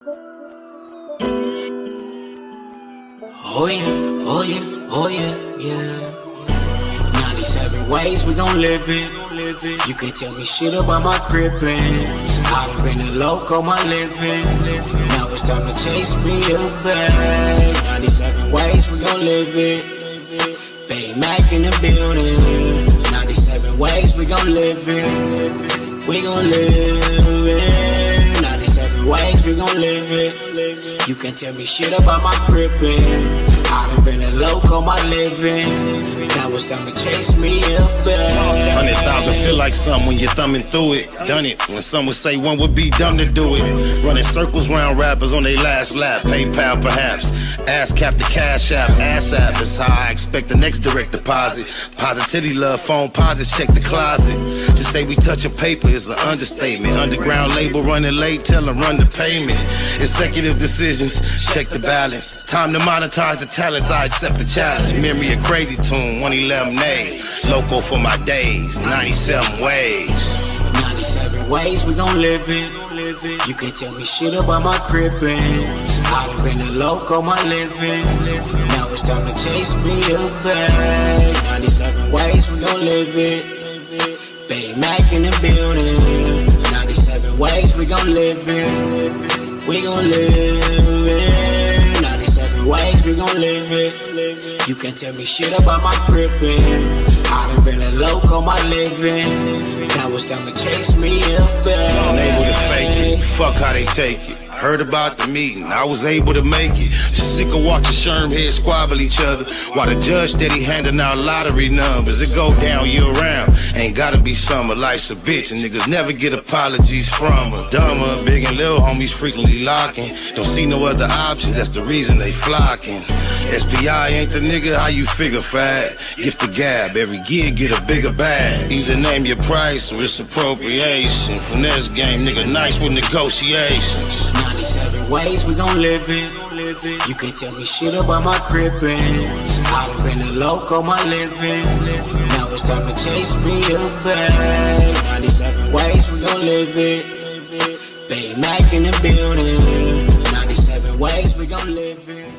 Oh yeah, oh yeah, oh yeah, yeah. 97 ways we gon' live it. You can't tell me shit about my crippin'. I done been a loco my living. Now it's time to chase me a bag. 97 ways we gon' live it. Bay Mac in the building. 97 ways we gon' live it. We gon' live it. 97 ways we gon' live it. You can't tell me shit about my crippin'. I done been a loco my living. Now it's time to chase me a bag. 100,000 feel like something when you're thumbing through it. Done it when some would say one would be dumb to do it. Running circles round rappers on their last lap. PayPal perhaps. Ass cap the cash app. Ass app is how I expect the next direct deposit. Positivity love phone posits check the closet. Just say we touching paper is an understatement. Underground label running late, tell them run the payment. Executive decisions, check the balance. Time to monetize the talents, I accept the challenge. Memory of crazy tune, 111 days. Loco for my days, 97 ways. 97 ways we gon' live it. You can't tell me shit about my crippin'. I done been a loco my living. Now it's time to chase me a bag. 97 ways we gon' live it. Bay Mac in the building. 97 ways we gon' live it. We gon' live it. 97 ways we gon' live it. You can't tell me shit about my crippin'. I done been a loco my living. Now it's time to chase me a bag. Unable to fake it, fuck how they take it. Heard about the meeting, I was able to make it. Just sick of watching Sherm heads squabble each other while the judge steady handing out lottery numbers. It go down year round, ain't gotta be summer. Life's a bitch and niggas never get apologies from her. Dumber, big and little homies frequently locking. Don't see no other options, that's the reason they flocking. SPI ain't the nigga, how you figure fat? Gift the gab, every gig get a bigger bag. Either name your price or it's appropriation. Finesse game, nigga nice with negotiations. 97 ways we gon' live it. You can't tell me shit about my crippin'. I done been a loco my living. Now it's time to chase me a bag. 97 ways we gon' live it. Bay Mac in the building. 97 ways we gon' live it.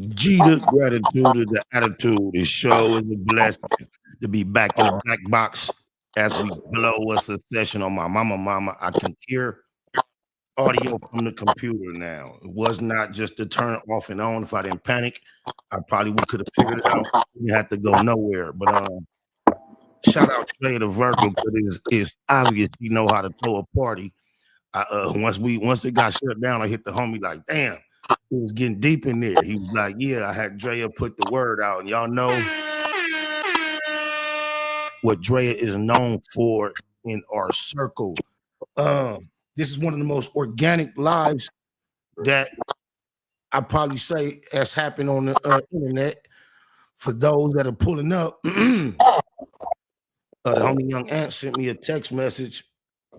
Jeter, gratitude is the attitude. This show is a blessing to be back in the black box as we blow us a session on my mama. I can hear audio from the computer now. It was not just to turn off and on. If I didn't panic, I probably could have figured it out. We had to go nowhere. But shout out to the Virgo because it's obvious you know how to throw a party. Once it got shut down, I hit the homie like, damn. It was getting deep in there. He was like, yeah, I had Drea put the word out. And y'all know what Drea is known for in our circle. This is one of the most organic lives that I probably say has happened on the internet. For those that are pulling up, the homie Young Ant sent me a text message.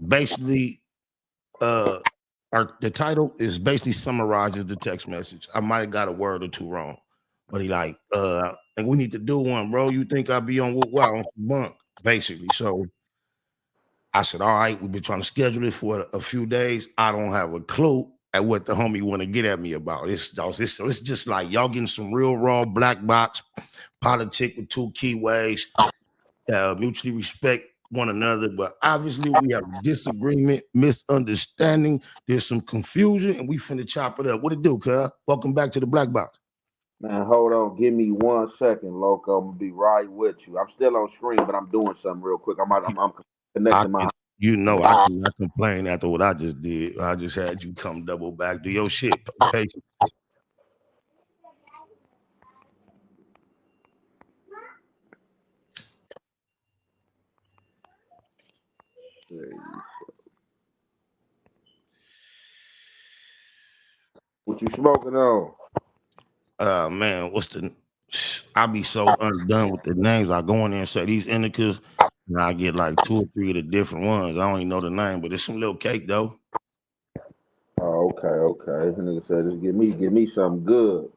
Basically, the title is basically summarizes the text message. I might have got a word or two wrong, but he like, and we need to do one, bro. You think I'll be on what on some bunk, basically. So I said, all right, we've been trying to schedule it for a few days. I don't have a clue at what the homie want to get at me about. It's just like y'all getting some real raw black box politic with two keyways, mutually respect one another, but obviously we have disagreement, misunderstanding. There's some confusion, and we finna chop it up. What it do, cuz? Welcome back to the Black Box. Man, hold on. Give me 1 second, Loco. I'm gonna be right with you. I'm still on screen, but I'm doing something real quick. I'm connecting my. You know, I cannot complain after what I just did. I just had you come double back, do your shit. Okay. What you smoking on? Man, I be so undone with the names. I go in there and say these indicas, and I get like 2 or 3 of the different ones. I don't even know the name, but it's some little cake though. Oh, okay. This nigga said, just give me something good.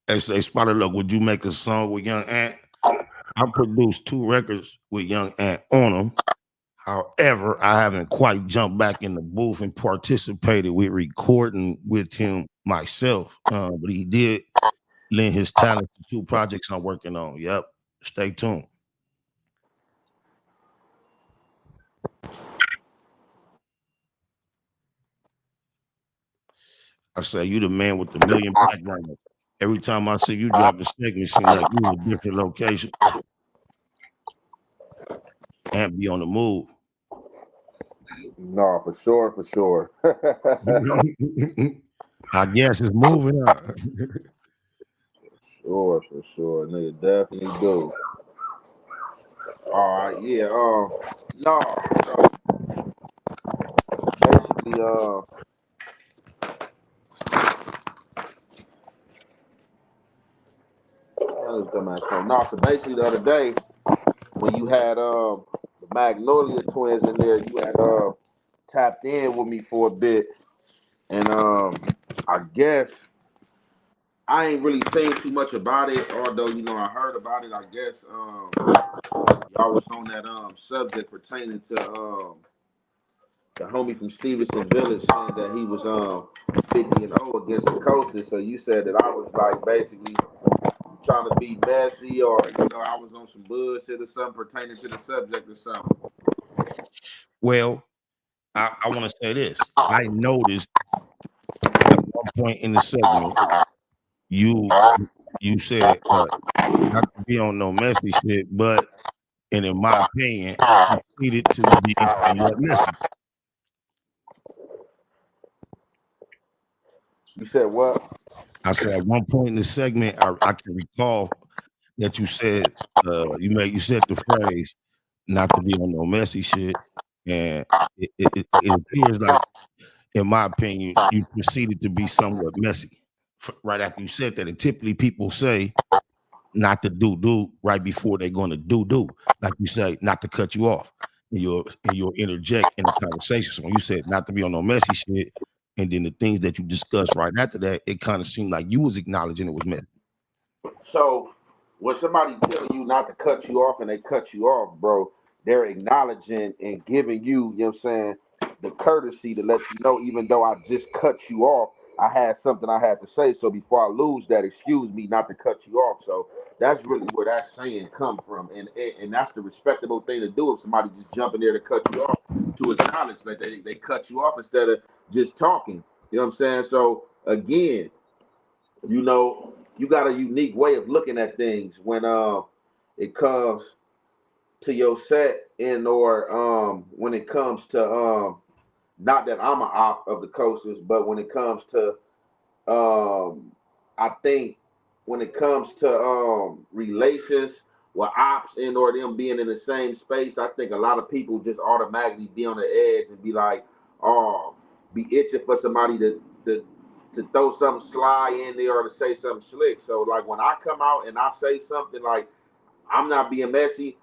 Hey, say, Spotted Look, would you make a song with Young Ant? I produced 2 records with Young Ant on them. However, I haven't quite jumped back in the booth and participated with recording with him myself. But he did lend his talent to 2 projects I'm working on. Yep. Stay tuned. I say you the man with the million backgrounds. Every time I see you drop a segment, it seems like you in a different location and be on the move. No, for sure, for sure. I guess it's moving on. Sure, for sure. Nigga definitely do. All right, yeah, no, so basically, how does that come? No, so basically the other day when you had the Magnolia twins in there, you had tapped in with me for a bit, and I guess I ain't really saying too much about it, although you know I heard about it. I guess y'all was on that subject pertaining to the homie from Stevenson Village saying that he was 50-0 against the coasters. So you said that I was like basically trying to be messy, or you know I was on some bullshit or something pertaining to the subject or something. Well, I want to say this. I noticed at one point in the segment, you you said not to be on no messy shit, but and in my opinion, you needed to be somewhat messy. You said what? I said at one point in the segment, I can recall that you said you said the phrase not to be on no messy shit, and it appears like, in my opinion, you proceeded to be somewhat messy right after you said that. And typically, people say not to do right before they're going to do, like you say, not to cut you off, and you'll interject in the conversation. So when you said not to be on no messy shit, and then the things that you discussed right after that, it kind of seemed like you was acknowledging it was messy. So when somebody tell you not to cut you off and they cut you off, bro, they're acknowledging and giving you, you know what I'm saying, the courtesy to let you know, even though I just cut you off, I had something I had to say. So before I lose that, excuse me not to cut you off. So that's really where that saying come from. And that's the respectable thing to do if somebody just jumping there to cut you off, to acknowledge that they cut you off instead of just talking. You know what I'm saying? So again, you know, you got a unique way of looking at things when it comes to your set and or when it comes to not that I'm an op of the coasters, but when it comes to I think when it comes to relations with ops and or them being in the same space, I think a lot of people just automatically be on the edge and be like, oh, be itching for somebody to throw something sly in there or to say something slick. So like when I come out and I say something like I'm not being messy,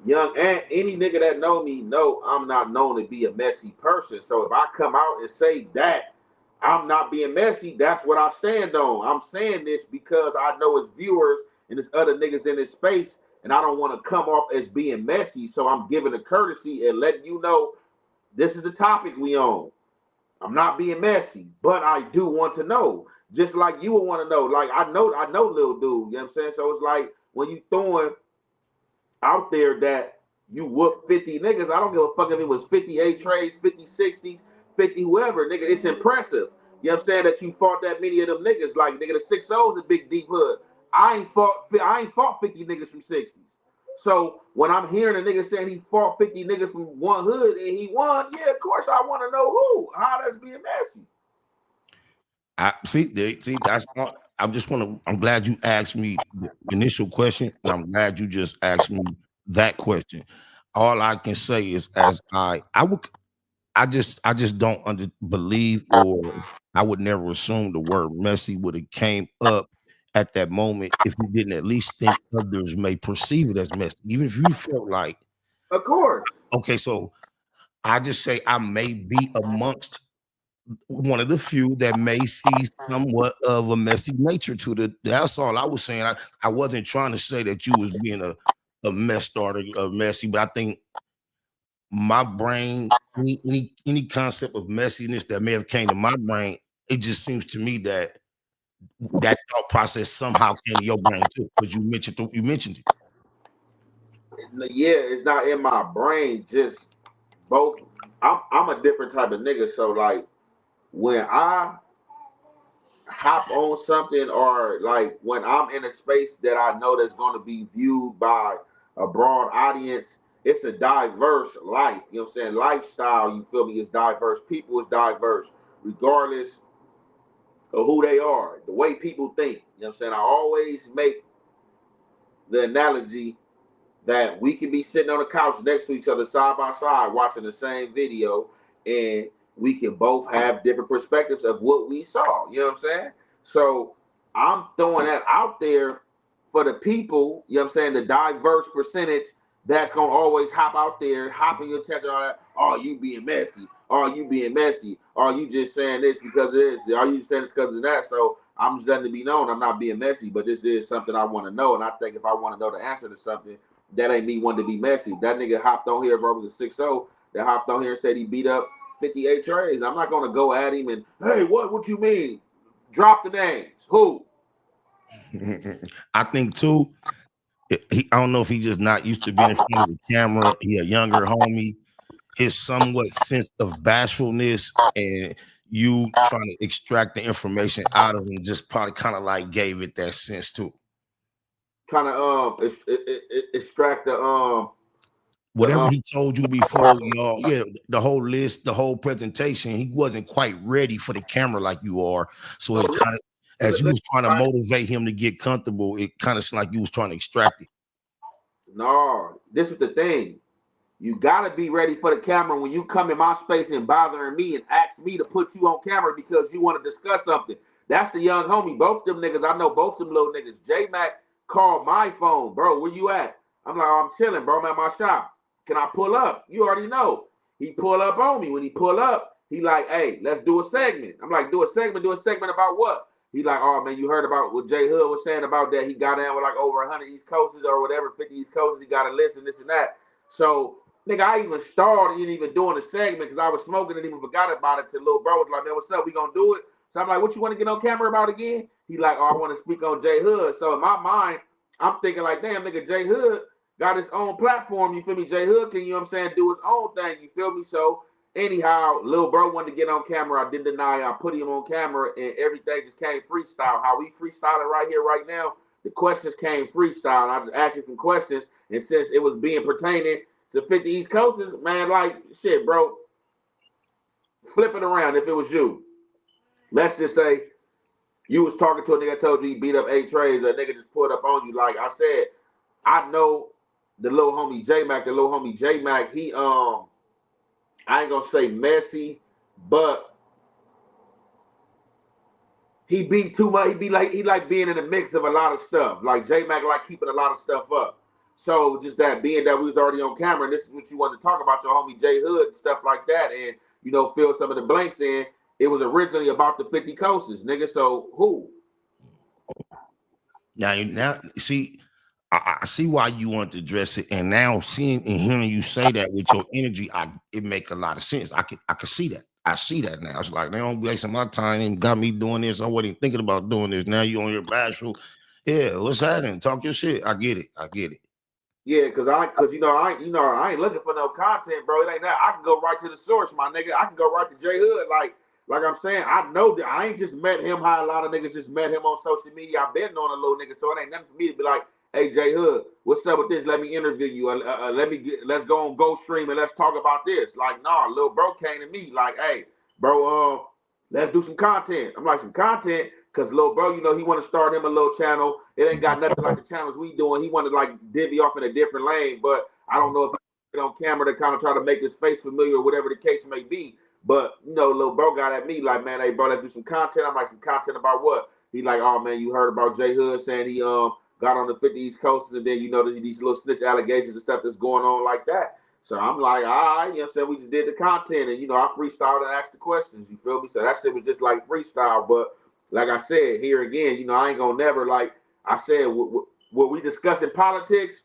young and any nigga that know me know I'm not known to be a messy person. So if I come out and say that I'm not being messy, that's what I stand on. I'm saying this because I know it's viewers and there's other niggas in this space, and I don't want to come off as being messy. So I'm giving a courtesy and letting you know this is the topic we on. I'm not being messy, but I do want to know. Just like you would want to know. Like I know little dude, you know what I'm saying? So it's like when you throwing out there that you whoop 50 niggas. I don't give a fuck if it was 58 trades, 50 60s, 50 whoever, nigga. It's impressive. You know what I'm saying? That you fought that many of them niggas. Like nigga, the 6-0 is a big deep hood. I ain't fought 50 niggas from 60s. So when I'm hearing a nigga saying he fought 50 niggas from one hood and he won, yeah, of course I want to know who. How that's being messy. I see. That's all. I'm glad you asked me the initial question, and I'm glad you just asked me that question. All I can say is, as I just don't believe, or I would never assume the word messy would have came up at that moment if you didn't at least think others may perceive it as messy, even if you felt like, Of course. okay, so I just say I may be amongst one of the few that may see somewhat of a messy nature to the. That's all I was saying. I wasn't trying to say that you was being a mess starter, messy, but I think my brain, any concept of messiness that may have came to my brain, it just seems to me that that thought process somehow came to your brain too, because you mentioned it. Yeah, it's not in my brain. Just both. I'm a different type of nigga. So like when I hop on something or like when I'm in a space that I know that's going to be viewed by a broad audience, it's a diverse life. You know what I'm saying? Lifestyle, you feel me, is diverse. People is diverse, regardless of who they are, the way people think. You know what I'm saying? I always make the analogy that we can be sitting on the couch next to each other side by side watching the same video and we can both have different perspectives of what we saw. You know what I'm saying? So I'm throwing that out there for the people, you know what I'm saying, the diverse percentage that's gonna always hop out there, hopping your text on that, oh, you being messy, oh, you being messy, oh, you just saying this because of this, are you saying this because of that? So I'm just letting it be known I'm not being messy, but this is something I want to know. And I think if I want to know the answer to something, that ain't me wanting to be messy. That nigga hopped on here, bro, was a 6-0 that hopped on here and said he beat up 58 trays. I'm not gonna go at him and, hey, what you mean? Drop the names. Who? I think too, I don't know if he just not used to being in front of the camera. He a younger homie. His somewhat sense of bashfulness and you trying to extract the information out of him just probably kind of like gave it that sense too. Trying to extract the Whatever he told you before, y'all, yeah, the whole list, the whole presentation, he wasn't quite ready for the camera like you are. So it kind of, as you was trying to motivate him to get comfortable, it kind of like you was trying to extract it. No, this was the thing. You gotta be ready for the camera when you come in my space and bothering me and ask me to put you on camera because you want to discuss something. That's the young homie. Both them niggas, I know both them little niggas. J Mac called my phone, bro. Where you at? I'm like, oh, I'm chilling, bro. I'm at my shop. Can I pull up? You already know. He pull up on me. When he pull up, he like, hey, let's do a segment. I'm like, do a segment about what? He like, oh man, you heard about what J Hood was saying about that? He got in with like over 100 East Coasters or whatever, 50 East Coasters. He got to listen, this and that. So nigga, I even started even doing the segment because I was smoking and even forgot about it till little bro was like, man, what's up? We gonna do it? So I'm like, what you want to get on camera about again? He like, oh, I want to speak on J Hood. So in my mind, I'm thinking like, damn, nigga, J Hood got his own platform. You feel me? J Hood can, you know what I'm saying, do his own thing. You feel me? So anyhow, little bro wanted to get on camera. I didn't deny. I put him on camera and everything just came freestyle. How we freestyling right here, right now. The questions came freestyle. And I just asked you some questions. And since it was being pertaining to 50 East Coasters, man, like, shit, bro, flip it around if it was you. Let's just say you was talking to a nigga, told you he beat up 8 trays, a nigga just pulled up on you. Like I said, I know the little homie J-Mac, he, I ain't gonna say messy, but he beat too much. He like being in the mix of a lot of stuff. Like J-Mac like keeping a lot of stuff up. So just that being that we was already on camera, and this is what you wanted to talk about, your homie J Hood and stuff like that, and you know, fill some of the blanks in. It was originally about the 50 coasters, nigga. So who? Now, see, I see why you want to address it, and now seeing and hearing you say that with your energy, it make a lot of sense. I can see that. I see that now. It's like they don't wasting my time and got me doing this. I wasn't thinking about doing this. Now you on your bashful. Yeah, what's happening? Talk your shit. I get it. Yeah, cause I ain't looking for no content, bro. It ain't that. I can go right to the source, my nigga. I can go right to J Hood. Like I'm saying, I know that I ain't just met him how a lot of niggas just met him on social media. I've been knowing a little nigga, so it ain't nothing for me to be like, hey J Hood, what's up with this? Let me interview you. Let's go on Go Stream and let's talk about this. Like, nah, little bro came to me like, hey, bro, let's do some content. I'm like, some content. Cause little bro, you know, he want to start him a little channel. It ain't got nothing like the channels we doing. He want to like divvy off in a different lane, but I don't know if he get on camera to kind of try to make his face familiar or whatever the case may be. But you know, little bro got at me like, man, hey bro, let's do some content. I'm like, some content about what? He like, oh man, you heard about J Hood saying he got on the 50 East Coast, and then you know these little snitch allegations and stuff that's going on like that. So I'm like, all right, you know what I'm saying? We just did the content and you know, I freestyled and asked the questions, you feel me? So that shit was just like freestyle, but like I said, here again, you know, I ain't gonna never, like I said, what we discussing politics,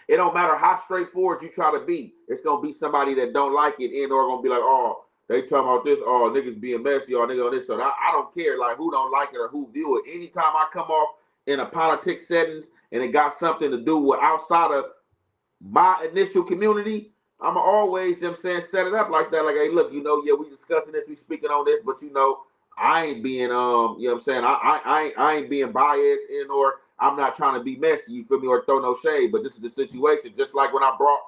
It don't matter how straightforward you try to be. It's gonna be somebody that don't like it, and or gonna be like, oh, they talking about this, oh, niggas being messy, or nigga on this. So I don't care, like, who don't like it or who view it. Anytime I come off in a politics settings and it got something to do with outside of my initial community, I'm always, you know what I'm saying, set it up like that. Like, hey, look, yeah, we discussing this, we speaking on this, but I ain't being, you know what I'm saying, I ain't being biased in, or I'm not trying to be messy, you feel me, or throw no shade, but this is the situation. Just like when I brought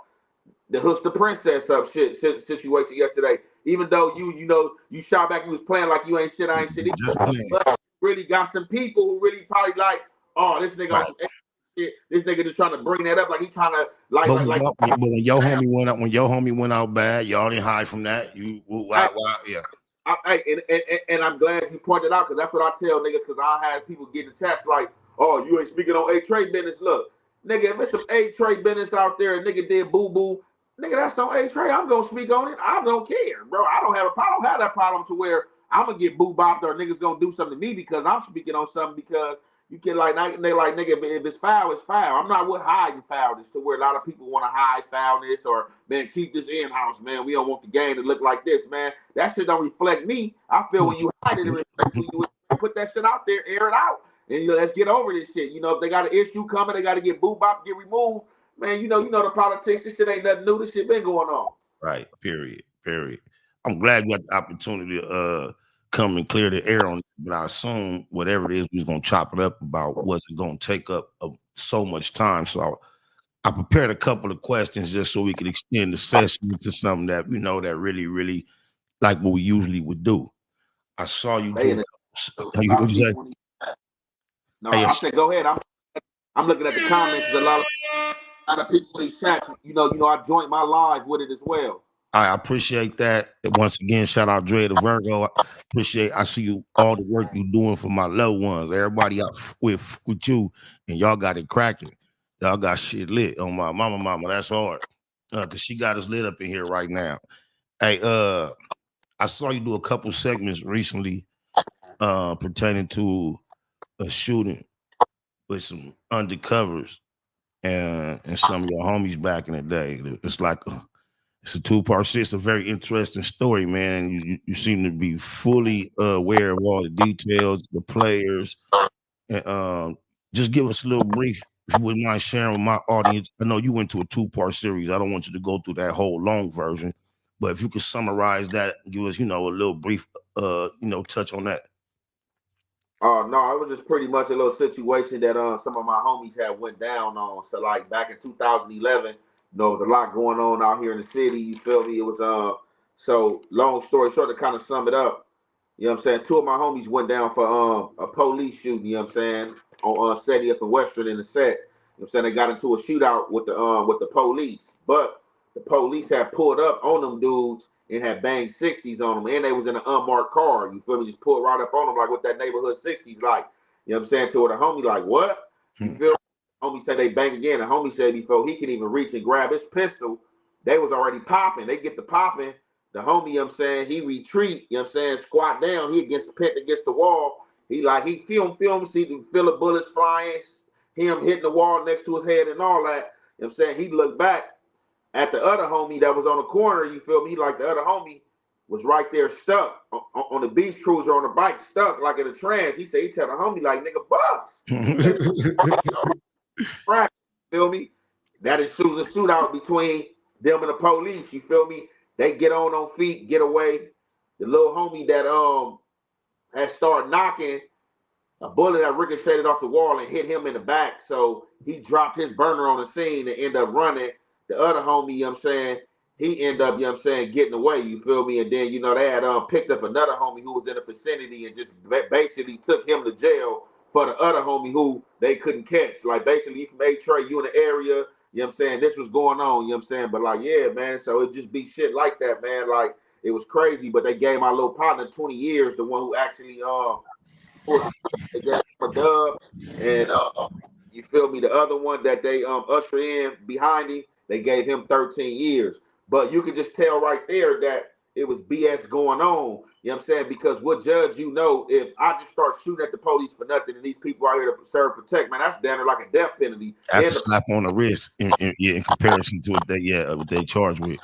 the Hooster Princess up situation yesterday. Even though you shot back, you was playing like you ain't shit, I ain't shit. Just playing. But really got some people who really probably like, oh, this nigga on some shit. This nigga just trying to bring that up like he trying to But when your homie went out bad, y'all didn't hide from that. Why? Yeah. And I'm glad you pointed out, because that's what I tell niggas, because I had people getting chats like, oh, you ain't speaking on A-Trey business. Look, nigga, if it's some A-Trey business out there, and nigga did boo-boo, nigga, that's on A-Trey. I'm gonna speak on it. I don't care, bro. I don't have that problem to where I'm gonna get boo-bopped or niggas gonna do something to me because I'm speaking on something, because you can like, they like, nigga, if it's foul, it's foul. I'm not with hiding foulness to where a lot of people want to hide foulness or, man, keep this in-house, man. We don't want the game to look like this, man. That shit don't reflect me. I feel when you hide it, respectfully, you put that shit out there, air it out, and let's get over this shit. If they got an issue coming, they got to get boo-bop, get removed. Man, you know the politics. This shit ain't nothing new. This shit been going on. Right. Period. I'm glad you got the opportunity to come and clear the air on it, but I assume whatever it is, we was gonna chop it up about wasn't gonna take up so much time. So I prepared a couple of questions just so we could extend the session into something that that really, really like what we usually would do. I saw you do. What you say? No, I said go ahead. I'm looking at the comments. There's a lot of people in these chats. I joined my live with it as well. I appreciate that. Once again, shout out Dre the Virgo. I see you, all the work you're doing for my loved ones. Everybody out with you, and y'all got it cracking. Y'all got shit lit on my mama. That's hard. Cause she got us lit up in here right now. Hey, I saw you do a couple segments recently pertaining to a shooting with some undercovers and some of your homies back in the day. It's like it's a two-part shit. It's a very interesting story, man. You seem to be fully aware of all the details, the players, and just give us a little brief, if you wouldn't mind sharing with my audience. I know you went to a two-part series. I don't want you to go through that whole long version, but if you could summarize that, give us, a little brief, touch on that. No, it was just pretty much a little situation that some of my homies had went down on. So like back in 2011, there was a lot going on out here in the city. You feel me? It was so long story short, to kind of sum it up, you know what I'm saying? Two of my homies went down for a police shooting, you know what I'm saying, on 70th and Western in the set. You know what I'm saying? They got into a shootout with the police. But the police had pulled up on them dudes and had banged 60s on them, and they was in an unmarked car. You feel me? Just pulled right up on them like what that neighborhood 60s like. You know what I'm saying? To the homie like, what? You feel me? Homie said they bang again. The homie said before he can even reach and grab his pistol, they was already popping. They get the popping. The homie, you know what I'm saying, he retreat, you know what I'm saying, squat down. He against the pit against the wall. He film, see the feel the bullets flying, him hitting the wall next to his head and all that. You know what I'm saying? He looked back at the other homie that was on the corner, you feel me? Like the other homie was right there stuck on the beach cruiser on the bike, stuck like in a trance. He said, he tell the homie like, nigga, bucks. Right, feel me? That ensues a shootout between them and the police, you feel me? They get on feet, get away. The little homie that had started knocking, a bullet that ricocheted off the wall and hit him in the back. So he dropped his burner on the scene and ended up running. The other homie, you know what I'm saying, he ended up, you know what I'm saying, getting away, you feel me? And then, they had picked up another homie who was in the vicinity and just basically took him to jail for the other homie who they couldn't catch. Like, basically, you from A-Trey, you in the area, you know what I'm saying, this was going on, you know what I'm saying? But, like, yeah, man, so it just be shit like that, man. Like, it was crazy, but they gave my little partner 20 years, the one who actually they gave for dub. And, you feel me, the other one that they ushered in behind him, they gave him 13 years. But you could just tell right there that BS going on. You know what I'm saying? Because what judge, you know, if I just start shooting at the police for nothing and these people out here to serve protect, man, that's down there like a death penalty. That's a slap on the wrist in comparison to what they charged with.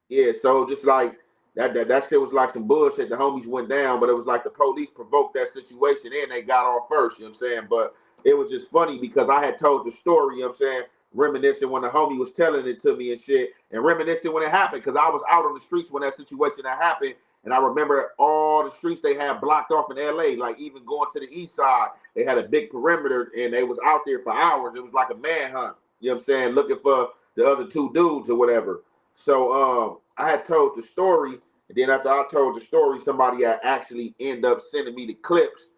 Yeah, so just like that shit was like some bullshit. The homies went down, but it was like the police provoked that situation and they got off first, you know what I'm saying? But it was just funny because I had told the story, you know what I'm saying? Reminiscing when the homie was telling it to me and shit, and reminiscing when it happened because I was out on the streets when that situation that happened. And I remember all the streets they had blocked off in LA, like even going to the east side, they had a big perimeter and they was out there for hours. It was like a manhunt, you know what I'm saying, looking for the other two dudes or whatever. So I had told the story, and then after I told the story, somebody had actually end up sending me the clips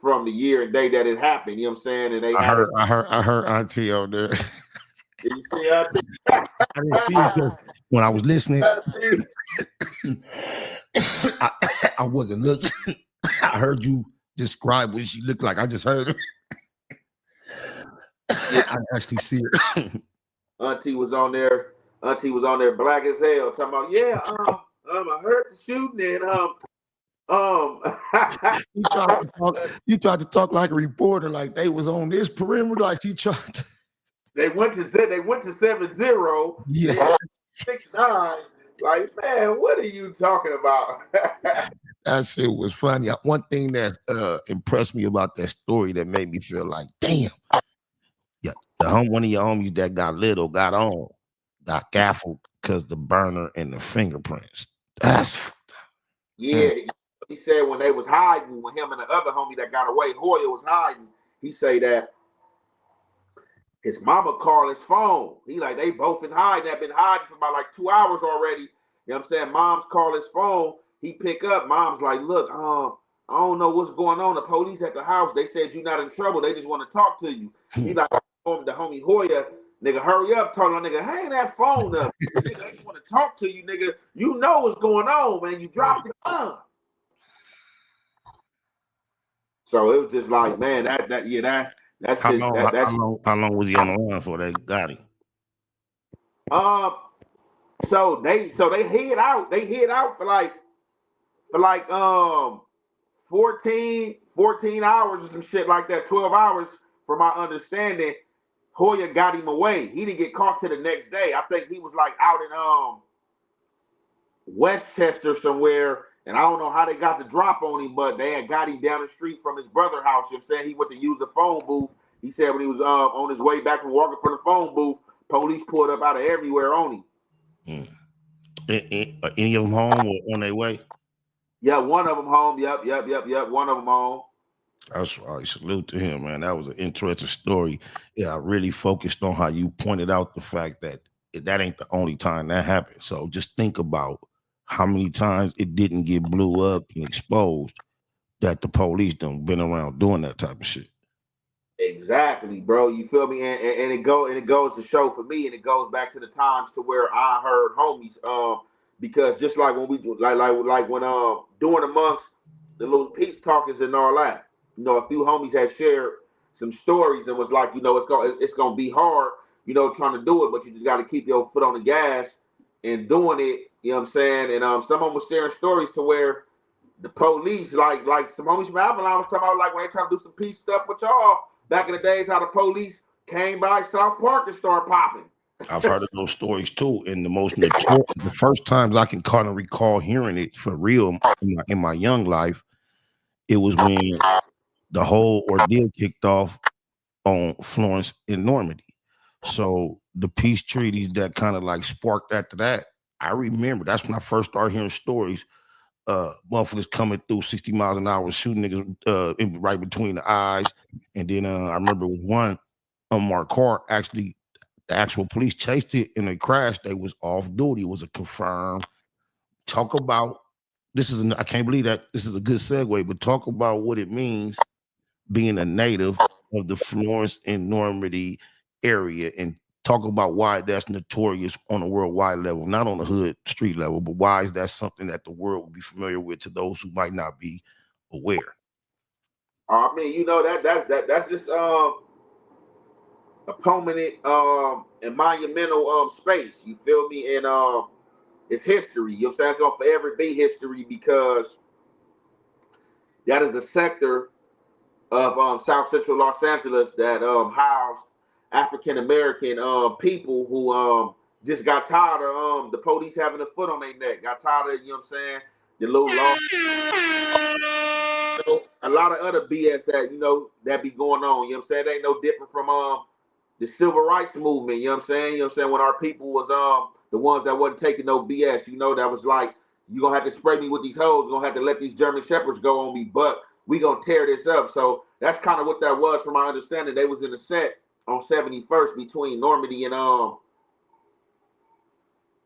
from the year and day that it happened. You know what I'm saying? And they I heard Auntie on there. Did you see Auntie? I didn't see it because when I was listening, I wasn't looking. I heard you describe what she looked like. I just heard her. I actually see her. Auntie was on there. Auntie was on there black as hell, talking about, yeah, I heard the shooting and you tried to talk like a reporter, like they was on this perimeter, like she tried to. They went to 7-0. Yeah. 6-9. Like, man, what are you talking about? That shit was funny. One thing that impressed me about that story that made me feel like, damn, yeah, one of your homies that got gaffled because the burner and the fingerprints. That's yeah. He said when they was hiding, when him and the other homie that got away, Holla was hiding. He say that his mama called his phone. He like, they both been hiding. They've been hiding for about like 2 hours already. You know what I'm saying? Mom's call his phone. He pick up. Mom's like, look, I don't know what's going on. The police at the house. They said you're not in trouble. They just want to talk to you. He like, the homie Holla, nigga, hurry up. Told him, nigga, hang that phone up. Nigga, they just want to talk to you, nigga. You know what's going on, man. You dropped the gun. So it was just like, man, that's how it. How long was he on the run for? They got him. So they hid out. They hid out for like 14 hours or some shit like that. 12 hours, from my understanding. Holla got him away. He didn't get caught till the next day. I think he was like out in Westchester somewhere. And I don't know how they got the drop on him, but they had got him down the street from his brother's house. You know what I'm saying? He went to use the phone booth. He said when he was on his way back from walking from the phone booth, police pulled up out of everywhere on him. Any of them home or on their way? Yeah, one of them home. Yep. One of them home. That's right. Salute to him, man. That was an interesting story. Yeah, I really focused on how you pointed out the fact that that ain't the only time that happened. So just think about how many times it didn't get blew up and exposed that the police done been around doing that type of shit. Exactly, bro. You feel me? And it goes to show for me, and it goes back to the times to where I heard homies, because just like when we like when doing amongst the little peace talkers and all that, you know, a few homies had shared some stories and was like, you know, it's gonna be hard, you know, trying to do it, but you just got to keep your foot on the gas and doing it. You know what I'm saying? And someone was sharing stories to where the police, like some homies from Avalon was talking about, like when they try to do some peace stuff with y'all back in the days, how the police came by South Park and started popping. I've heard of those stories too. And the first times I can kind of recall hearing it for real in my young life, it was when the whole ordeal kicked off on Florence and Normandy. So the peace treaties that kind of like sparked after that, I remember that's when I first started hearing stories. Motherfuckers coming through 60 miles an hour, shooting niggas right between the eyes. And then I remember it was one unmarked car. Actually, the actual police chased it and they crashed. They was off duty. It was a confirmed. Talk about I can't believe that this is a good segue, but talk about what it means being a native of the Florence and Normandy area, and talk about why that's notorious on a worldwide level, not on the hood street level, but why is that something that the world will be familiar with to those who might not be aware? I mean, you know, that's just a permanent and monumental space. You feel me? And it's history. You know what I'm saying? It's gonna forever be history because that is a sector of South Central Los Angeles that housed African American people who just got tired of the police having a foot on their neck. Got tired of, you know what I'm saying, the little law, a lot of other BS that that be going on. You know what I'm saying? It ain't no different from the civil rights movement. You know what I'm saying? You know what I'm saying? When our people was the ones that wasn't taking no BS. That was like, you gonna have to spray me with these hoes. You're gonna have to let these German shepherds go on me, but we gonna tear this up. So that's kind of what that was, from my understanding. They was in a set on 71st between Normandy and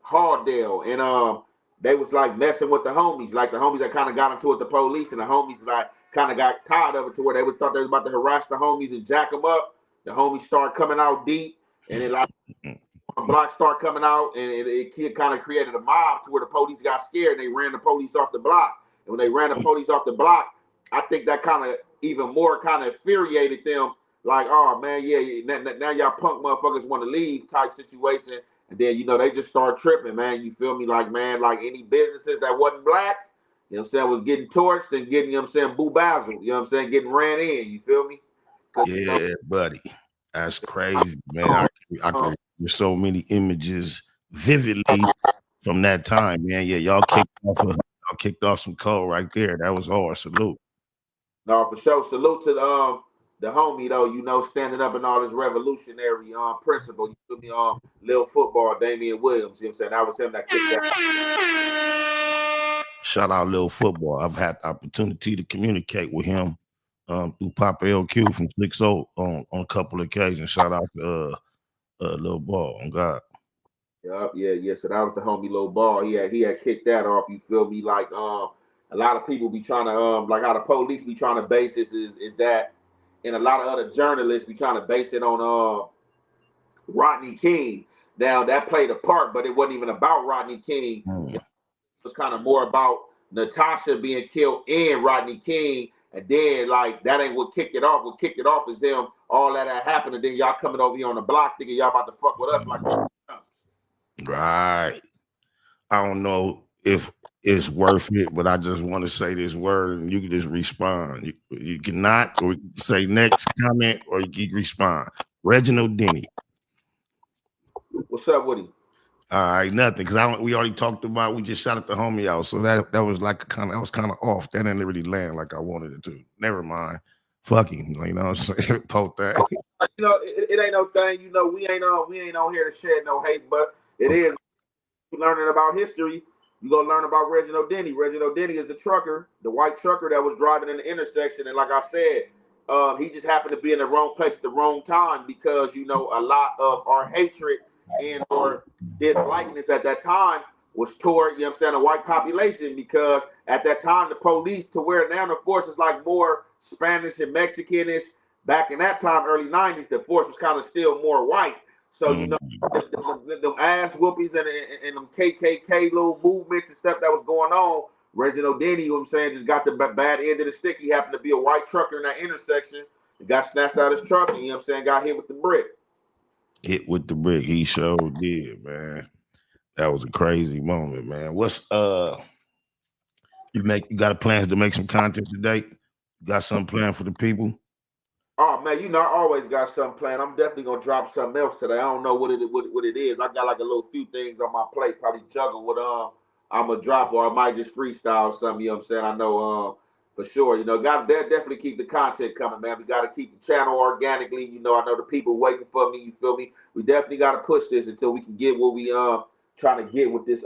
Halldale, and they was like messing with the homies, like the homies that kind of got into it, the police, and the homies like kind of got tired of it to where they thought they was about to harass the homies and jack them up. The homies start coming out deep, and then like block start coming out, and it kind of created a mob to where the police got scared and they ran the police off the block. And when they ran the police off the block, I think that kind of even more kind of infuriated them. Like, oh man, yeah, now y'all punk motherfuckers want to leave type situation. And then, they just start tripping, man. You feel me? Like, man, like any businesses that wasn't black, you know what I'm saying, was getting torched and getting, you know what I'm saying, boo-bazzled, you know what I'm saying, getting ran in, you feel me? Yeah, buddy. That's crazy, man. I can remember so many images vividly from that time, man. Yeah, y'all kicked off some code right there. That was hard. Salute. No, for sure. Salute to the homie though, standing up in all his revolutionary principle. You feel me? Lil Football, Damian Williams. You know what I'm saying? That was him that kicked that. Shout out Lil Football. I've had the opportunity to communicate with him through Papa LQ from 60 on a couple of occasions. Shout out to Lil Ball on God. Yup, yeah. So that was the homie Lil Ball. He had kicked that off. You feel me? Like a lot of people be trying to like how the police be trying to base this is that, and a lot of other journalists be trying to base it on Rodney King. Now that played a part, but it wasn't even about Rodney King. It was kind of more about Natasha being killed and Rodney King, and then like that ain't what kicked it off. What kicked it off is them all that happened, and then y'all coming over here on the block thinking y'all about to fuck with us like this. Right. I don't know if it's worth it, but I just want to say this word and you can just respond. You cannot, or you can say next comment, or you can respond. Reginald Denny. What's up with him? All right, nothing, because we already talked about, we just shot at the homie out, so that was like kind of off. That didn't really land like I wanted it to. Never mind. Fuck him, you know what I'm saying? Post that. It ain't no thing. We ain't on here to shed no hate, but it is learning about history. You're gonna learn about Reginald Denny. Reginald Denny is the trucker, the white trucker that was driving in the intersection, and like I said, he just happened to be in the wrong place at the wrong time because a lot of our hatred and or dislikeness at that time was toward, you know what I'm saying, the white population, because at that time the police, to where now the force is like more Spanish and Mexicanish. Back in that time, early 90s, the force was kind of still more white. So, them ass whoopings and them KKK little movements and stuff that was going on, Reginald Denny, you know what I'm saying, just got the bad end of the stick. He happened to be a white trucker in that intersection. He got snatched out his truck and, you know what I'm saying, got hit with the brick. Hit with the brick. He sure did, man. That was a crazy moment, man. What's you got plans to make some content today? You got something planned for the people? Oh man, I always got something planned. I'm definitely gonna drop something else today. I don't know what it is. I got like a little few things on my plate, probably juggle what I'm gonna drop, or I might just freestyle something, you know what I'm saying? I know for sure, gotta definitely keep the content coming, man. We gotta keep the channel organically, I know the people waiting for me, you feel me? We definitely gotta push this until we can get what we trying to get with this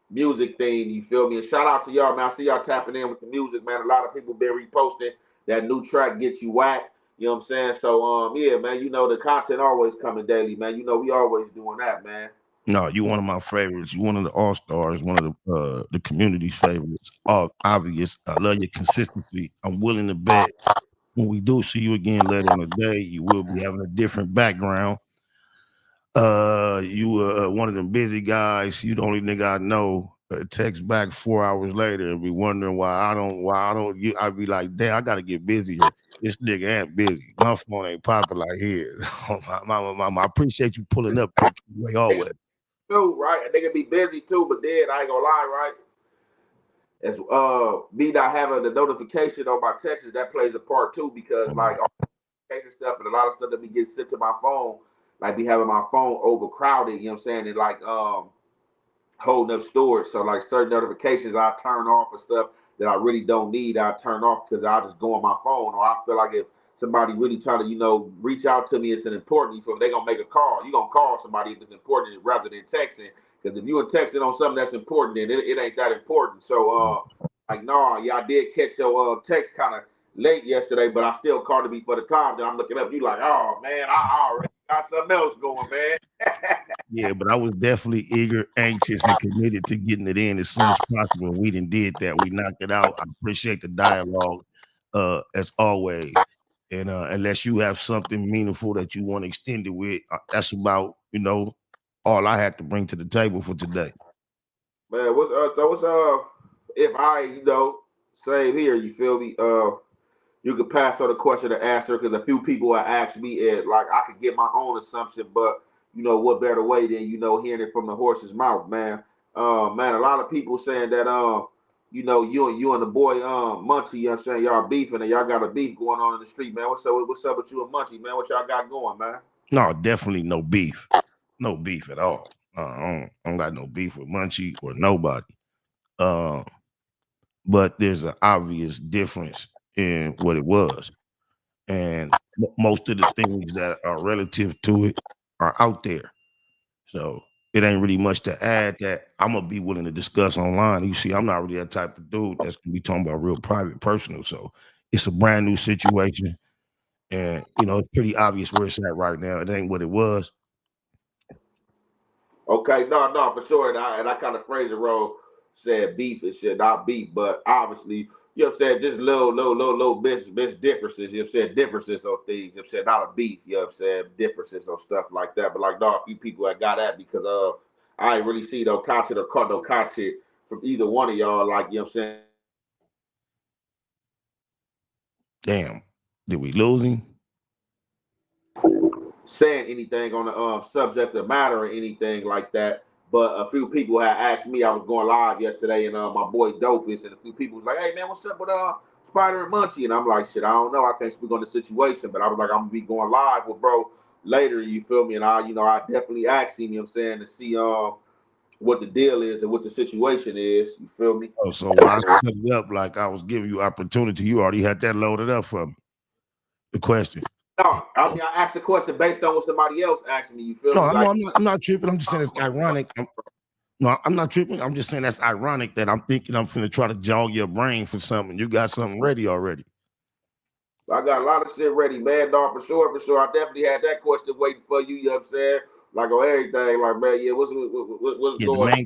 music thing, you feel me? And shout out to y'all, man. I see y'all tapping in with the music, man. A lot of people been reposting that new track, Get You Whack. You know what I'm saying? So, yeah, man, the content always coming daily, man. We always doing that, man. No, you one of my favorites. You one of the all-stars, one of the community's favorites. Obvious. I love your consistency. I'm willing to bet when we do see you again later in the day, you will be having a different background. You were one of them busy guys. You the only nigga I know. Text back 4 hours later and be wondering why I don't. I'd be like, damn, I gotta get busy here. This nigga ain't busy. My phone ain't popping like here. I appreciate you pulling up way always. too, right? And they can be busy too, but then I ain't gonna lie, right? As me not having the notification on my texts, that plays a part too, because like all the notification stuff and a lot of stuff that be getting sent to my phone, like be having my phone overcrowded, you know what I'm saying? And like holding up storage. So like certain notifications I turn off and stuff that I really don't need, I turn off because I just go on my phone. Or I feel like if somebody really trying to, reach out to me, it's an important. So if they're gonna make a call, you're gonna call somebody if it's important rather than texting. Because if you were texting on something that's important, then it ain't that important. So like no, yeah, I did catch your text kind of late yesterday, but I still called me for the time. Then I'm looking up, you like, oh man, I already got something else going, man. Yeah, but I was definitely eager, anxious, and committed to getting it in as soon as possible. And we did that. We knocked it out. I appreciate the dialogue, as always. And unless you have something meaningful that you want to extend it with, that's about all I had to bring to the table for today. Man, what's if I same here, you feel me? You could pass on the question to answer because a few people have asked me, like I could get my own assumption, but what better way than hearing it from the horse's mouth, man. Man, a lot of people saying that you and the boy Munchie, you know what I'm saying, y'all beefing and y'all got a beef going on in the street, man. What's up with you and Munchie, man? What y'all got going, man? No, definitely no beef. No beef at all. I don't got no beef with Munchie or nobody. Um, but there's an obvious difference in what it was. And most of the things that are relative to it are out there. So it ain't really much to add that I'm gonna be willing to discuss online. You see, I'm not really that type of dude that's gonna be talking about real private, personal. So it's a brand new situation, and it's pretty obvious where it's at right now. It ain't what it was. Okay, no, for sure. And I kind of phrased it wrong, said beef and shit, not beef, but obviously, you know what I'm saying, just little bits differences, you know what I'm saying, differences on things, you know what I'm saying, not a beef, you know what I'm saying, differences on stuff like that. But like, no, a few people that got at because I ain't really see no content or caught no content from either one of y'all, like, you know what I'm saying. Damn, did we lose him? Saying anything on the subject of matter or anything like that. But a few people had asked me. I was going live yesterday, and my boy Dopus and a few people was like, "Hey man, what's up with Spider and Munchie?" And I'm like, "Shit, I don't know. I can't speak on the situation." But I was like, "I'm gonna be going live with bro later." You feel me? And I definitely asked him. You know what I'm saying, to see what the deal is and what the situation is. You feel me? Oh, so when I set it up like I was giving you opportunity, you already had that loaded up for me. The question. No, I mean I asked the question based on what somebody else asked me. You feel No, me? Like, I'm not tripping. I'm just saying it's ironic. No, I'm not tripping. I'm just saying that's ironic that I'm thinking I'm finna try to jog your brain for something. You got something ready already. I got a lot of shit ready, man, dog, for sure, for sure. I definitely had that question waiting for you, you know what I'm saying? Like on everything, like, man, yeah, what's Yeah, going on?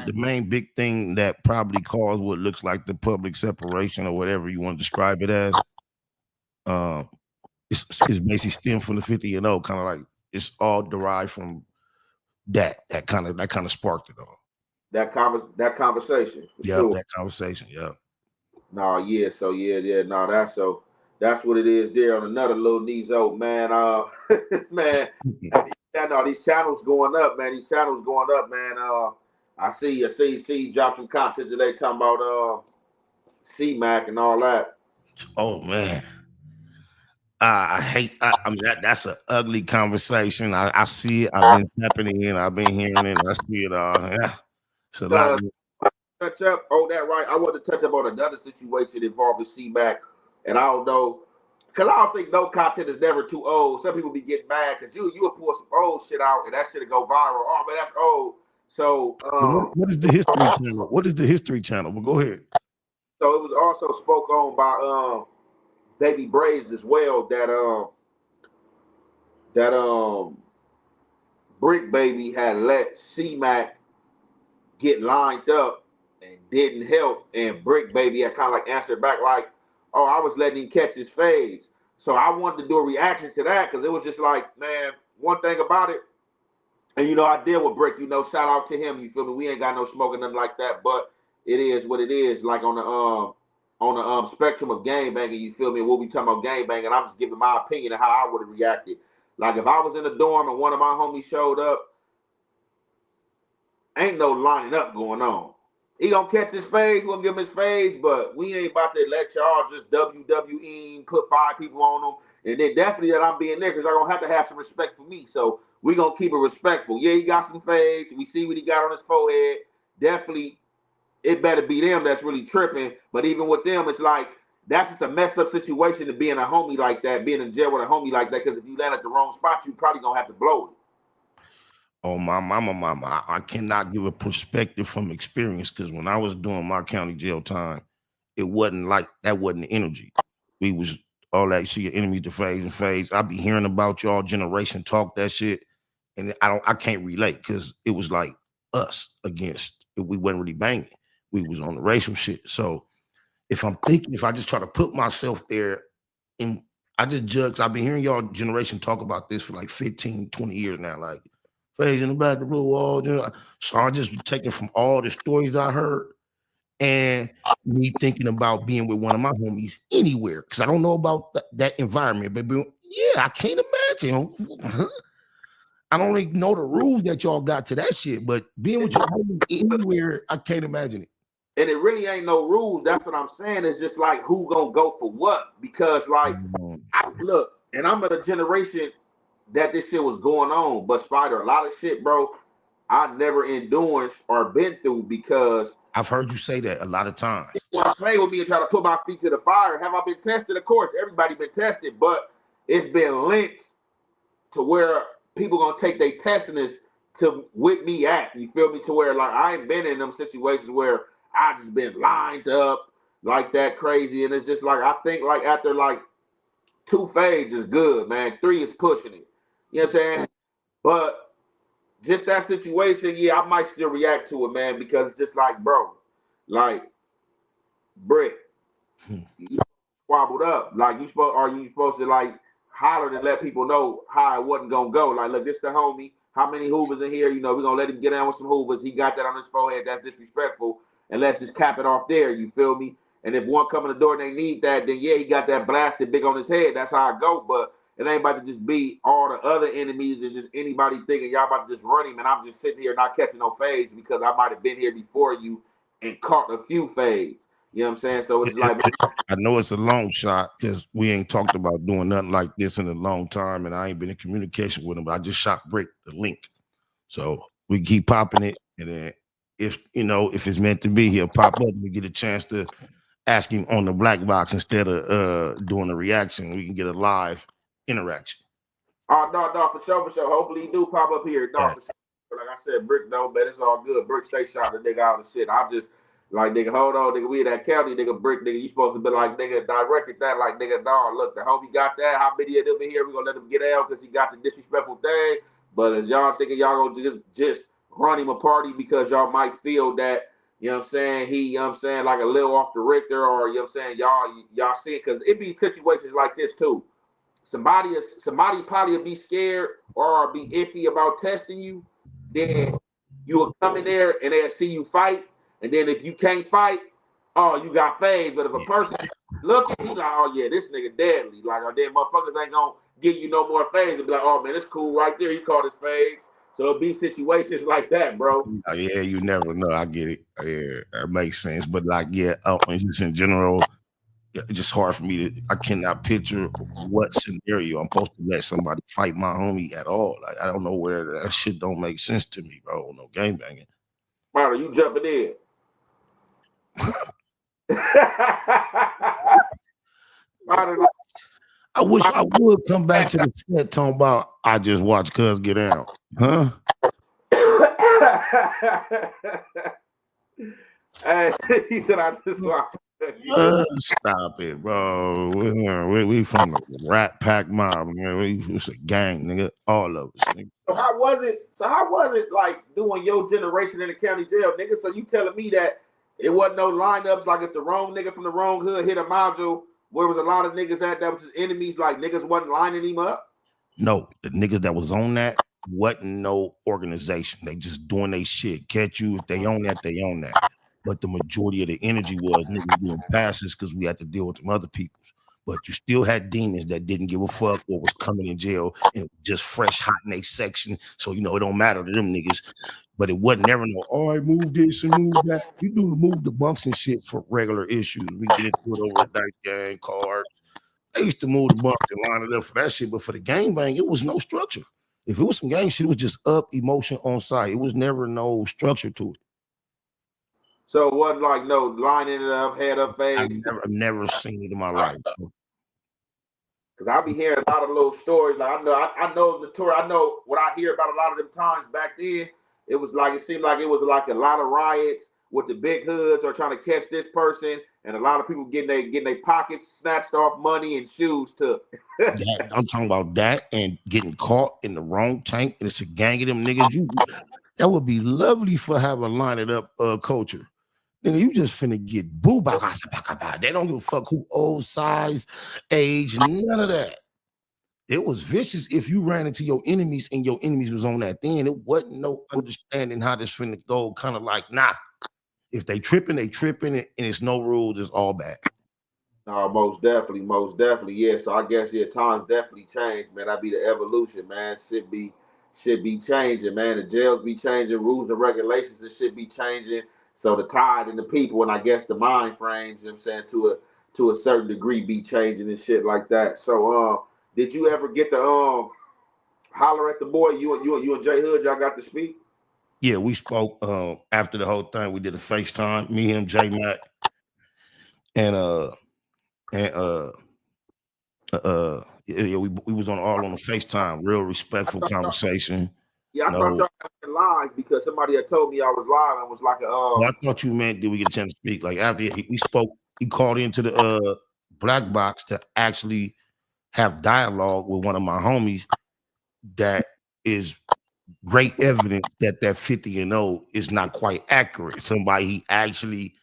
the main big thing that probably caused what looks like the public separation or whatever you want to describe it as, uh, is basically stem from the 50 and 0, kind of like it's all derived from that kind of sparked it all. That conversation, for Yeah, sure. that conversation. Yeah. No, yeah, so yeah, no, that's what it is there on another little Nizo, man. Man, yeah, no, these channels going up, man. These channels going up, man. I see you drop some content today talking about C-Mac and all that. Oh man. I hate. I mean, that's an ugly conversation. I see it. I've been tapping in. I've been hearing it. I see it all. Yeah, it's a lot. Uh, touch up on that, right? I want to touch up on another situation involving C-Mac, and I don't know, because I don't think no content is never too old. Some people be getting mad because you will pull some old shit out and that shit will go viral. Oh man, that's old. So What is the History Channel? What is the History Channel? Well, go ahead. so it was also spoke on by Baby Braids as well that Brick Baby had let C-Mac get lined up and didn't help. And Brick Baby had kind of like answered back like, "Oh, I was letting him catch his fades." So I wanted to do a reaction to that because it was just like, man, one thing about it, and I deal with Brick. Shout out to him. You feel me? We ain't got no smoke or nothing like that, but it is what it is. Like on the spectrum of game banging, you feel me? We'll be talking about game banging. I'm just giving my opinion of how I would have reacted. Like if I was in the dorm and one of my homies showed up ain't no lining up going on. He gonna catch his phase, we'll give him his phase, but we ain't about to let y'all just WWE put 5 people on them. And then definitely that I'm being there because I'm gonna have to have some respect for me. So we gonna keep it respectful. Yeah, he got some fades. We see what he got on his forehead. Definitely, it better be them that's really tripping. But even with them, it's like that's just a messed up situation to be in a homie like that, being in jail with a homie like that. Because if you land at the wrong spot, you probably gonna have to blow it. Oh, my mama. I cannot give a perspective from experience because when I was doing my county jail time, it wasn't like that, wasn't the energy. We was all that see your enemies to phase and phase. I be hearing about y'all generation talk that shit, and I can't relate because it was like us against we wasn't really banging. We was on the racial shit. So if I just try to put myself there and I just judge, I've been hearing y'all generation talk about this for like 15, 20 years now, like phase in the back of the blue wall. So I just taking from all the stories I heard and me thinking about being with one of my homies anywhere because I don't know about that environment, but yeah, I can't imagine. I don't even know the rules that y'all got to that shit, but being with your homie anywhere, I can't imagine it. And it really ain't no rules. That's what I'm saying. It's just like who gonna go for what? Because like, look, and I'm at a generation that this shit was going on, but Spider, a lot of shit, bro, I never endured or been through because I've heard you say that a lot of times. People play with me and try to put my feet to the fire. Have I been tested? Of course, everybody been tested, but it's been linked to where people gonna take their testiness to with me at. You feel me? To where like I ain't been in them situations where I just been lined up like that crazy, and it's just like I think like after like 2 fades is good, man. 3 is pushing it. You know what I'm saying? But just that situation, yeah, I might still react to it, man, because it's just like, bro, like Brick, you squabbled up. Like you supposed to like holler and let people know how it wasn't gonna go. Like, look, this the homie. How many hoovers in here? You know, we're gonna let him get down with some hoovers. He got that on his forehead. That's disrespectful. And let's just cap it off there. You feel me? And if one come in the door and they need that, then yeah, he got that blasted big on his head. That's how I go. But it ain't about to just be all the other enemies and just anybody thinking y'all about to just run him. And I'm just sitting here not catching no fades because I might have been here before you and caught a few fades. You know what I'm saying? So it's like I know it's a long shot because we ain't talked about doing nothing like this in a long time, and I ain't been in communication with him. But I just shot Brick the link, so we keep popping it, and then if it's meant to be, he'll pop up and we get a chance to ask him on the black box instead of doing a reaction. We can get a live interaction. Oh no, for sure. Hopefully he do pop up here. No, for sure. Like I said, Brick, no, man, it's all good. Brick, stay shot the nigga out of shit. I just like, nigga, hold on, nigga, we in that county, nigga, Brick, nigga, you supposed to be like, nigga, directed that, like, nigga, dog, look, the homie got that. How many of them in here? We gonna let him get out because he got the disrespectful thing. But as y'all thinking y'all gonna just run him a party because y'all might feel that, you know what I'm saying, he, you know what I'm saying, like a little off the Richter, or you know what I'm saying, y'all see it, because it be situations like this too. Somebody probably will be scared or be iffy about testing you, then you will come in there and they'll see you fight. And then if you can't fight, oh, you got fade. But if a person looking, he's like, oh yeah, this nigga deadly. Like, oh, then motherfuckers ain't gonna give you no more fades. They'll be like, oh man, it's cool right there. He caught his fades. So it'll be situations like that, bro. Yeah, you never know. I get it. Yeah, that makes sense. But like, yeah, just in general, it's just hard for me to. I cannot picture what scenario I'm supposed to let somebody fight my homie at all. Like, I don't know where that shit don't make sense to me, bro. No game banging. Marta, you jumping in? I wish I would come back to the set talking about I just watched Cuz get out. Huh? He said I just watched. Stop it, bro. We from the Rat Pack mob, man. It's a gang, nigga. All of us. Nigga. So how was it like doing your generation in the county jail, nigga? So you telling me that it wasn't no lineups, like if the wrong nigga from the wrong hood hit a module where was a lot of niggas at that was his enemies, like niggas wasn't lining him up? No, the niggas that was on that wasn't no organization. They just doing their shit. Catch you if they own that, they own that. But the majority of the energy was niggas doing passes because we had to deal with them other peoples. But you still had demons that didn't give a fuck or was coming in jail and just fresh hot in their section. So, it don't matter to them niggas. But it wasn't never no, oh, I move this and move that. You do move the bunks and shit for regular issues. We get into it over a dice game, cards. They used to move the bunks and line it up for that shit, but for the game bang, it was no structure. If it was some gang shit, it was just up emotion on site. It was never no structure to it. So it wasn't like no lining it up, head up, I've fade. never seen it in my life. Cause I be hearing a lot of little stories. Like I know the tour. I know what I hear about a lot of them times back then. It was like it seemed like it was like a lot of riots with the big hoods or trying to catch this person, and a lot of people getting their pockets snatched off, money and shoes took. I'm talking about that and getting caught in the wrong tank, and it's a gang of them niggas. That would be lovely for have a line it up culture. Nigga, you just finna get boo. They don't give a fuck who old, size, age, none of that. It was vicious if you ran into your enemies and your enemies was on that thing. It wasn't no understanding how this finna go. Kind of like, nah. If they tripping, and it's no rules. It's all bad. Most definitely, yeah. So I guess times definitely changed, man. That be the evolution, man. Should be changing, man. The jails be changing, rules and regulations and should be changing. So the tide and the people and I guess the mind frames, you know what I'm saying, to a certain degree be changing and shit like that. So did you ever get to holler at the boy? You and J Hood, y'all got to speak? Yeah, we spoke after the whole thing. We did a FaceTime, me, him, J Mac, and yeah, we was all on the FaceTime, real respectful conversation. Yeah, I thought y'all were live because somebody had told me I was live and was like well, I thought you meant did we get a chance to speak? Like after we spoke, he called into the BLACBOX to actually have dialogue with one of my homies that is great evidence that 50 and 0 is not quite accurate. Somebody he actually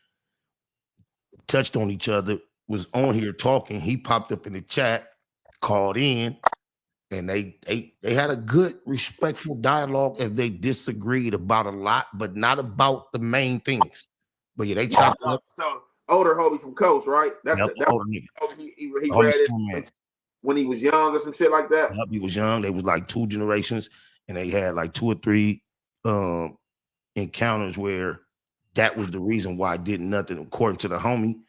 touched on each other, was on here talking. He popped up in the chat, called in, and they had a good, respectful dialogue as they disagreed about a lot, but not about the main things. But yeah, they chopped up. So older homie from Coast, right? That's yep, older nigga. He read it when he was young or some shit like that. Yep, he was young. They was like 2 generations, and they had like 2 or 3 encounters where that was the reason why I did nothing. According to the homie,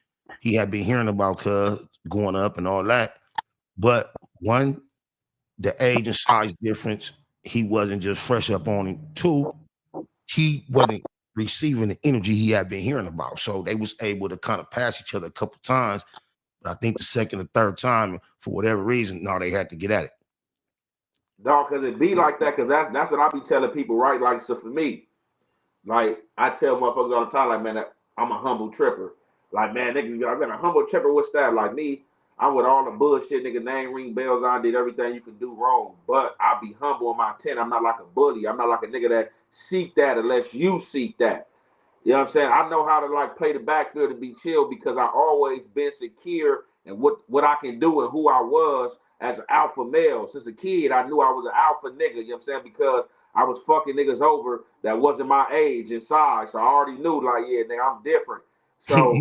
he had been hearing about cuz going up and all that. But one, the age and size difference, he wasn't just fresh up on him. 2, he wasn't receiving the energy he had been hearing about. So they was able to kind of pass each other a couple times. But I think the second or third time, for whatever reason, no, they had to get at it. No, because it be like that, because that's what I be telling people, right? Like, so for me, like, I tell motherfuckers all the time, like, man, I'm a humble tripper. Like, man, nigga, I've been a humble tripper. What's that? Like me, I'm with all the bullshit, nigga, name ring bells. I did everything you can do wrong. But I be humble in my tent. I'm not like a bully. I'm not like a nigga that seek that unless you seek that. You know what I'm saying? I know how to like play the backfield and be chill because I always been secure and what I can do and who I was as an alpha male. Since a kid, I knew I was an alpha nigga, you know what I'm saying? Because I was fucking niggas over that wasn't my age and size. So I already knew, like, yeah, nigga, I'm different. So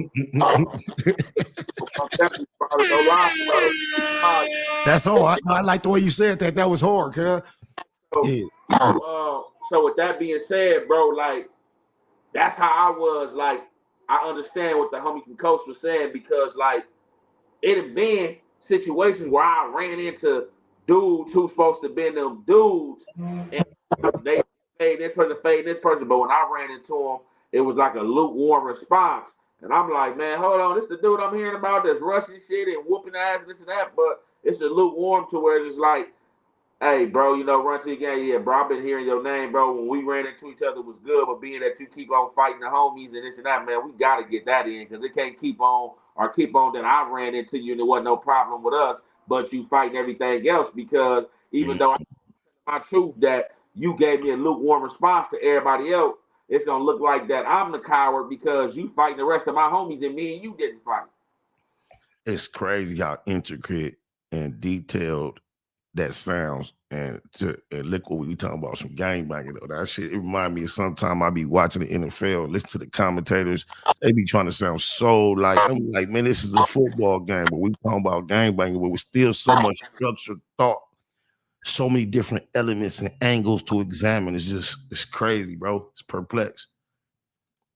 that's hard. I like the way you said that. That was hard, huh? Yeah. So with that being said, bro, like that's how I was. Like I understand what the homie from Coast was saying because like it had been situations where I ran into dudes who's supposed to be them dudes, and they fade this person. But when I ran into them, it was like a lukewarm response. And I'm like, man, hold on, this is the dude I'm hearing about that's rushing shit and whooping ass and this and that. But it's a lukewarm to where it's just like, hey, bro, you know, run to the game. Yeah, bro, I've been hearing your name, bro. When we ran into each other, it was good. But being that you keep on fighting the homies and this and that, man, we got to get that in because it can't keep on that I ran into you and there wasn't no problem with us, but you fighting everything else because even though I my truth that you gave me a lukewarm response to everybody else, it's going to look like that I'm the coward because you fighting the rest of my homies and me and you didn't fight. It's crazy how intricate and detailed that sounds, and look what we talking about, some gangbanging though. That shit, it remind me of sometime I be watching the NFL, listen to the commentators, they be trying to sound so like, I'm like, man, this is a football game, but we talking about gangbanging, but we're still so much structured thought so many different elements and angles to examine. It's crazy, bro. It's perplexed.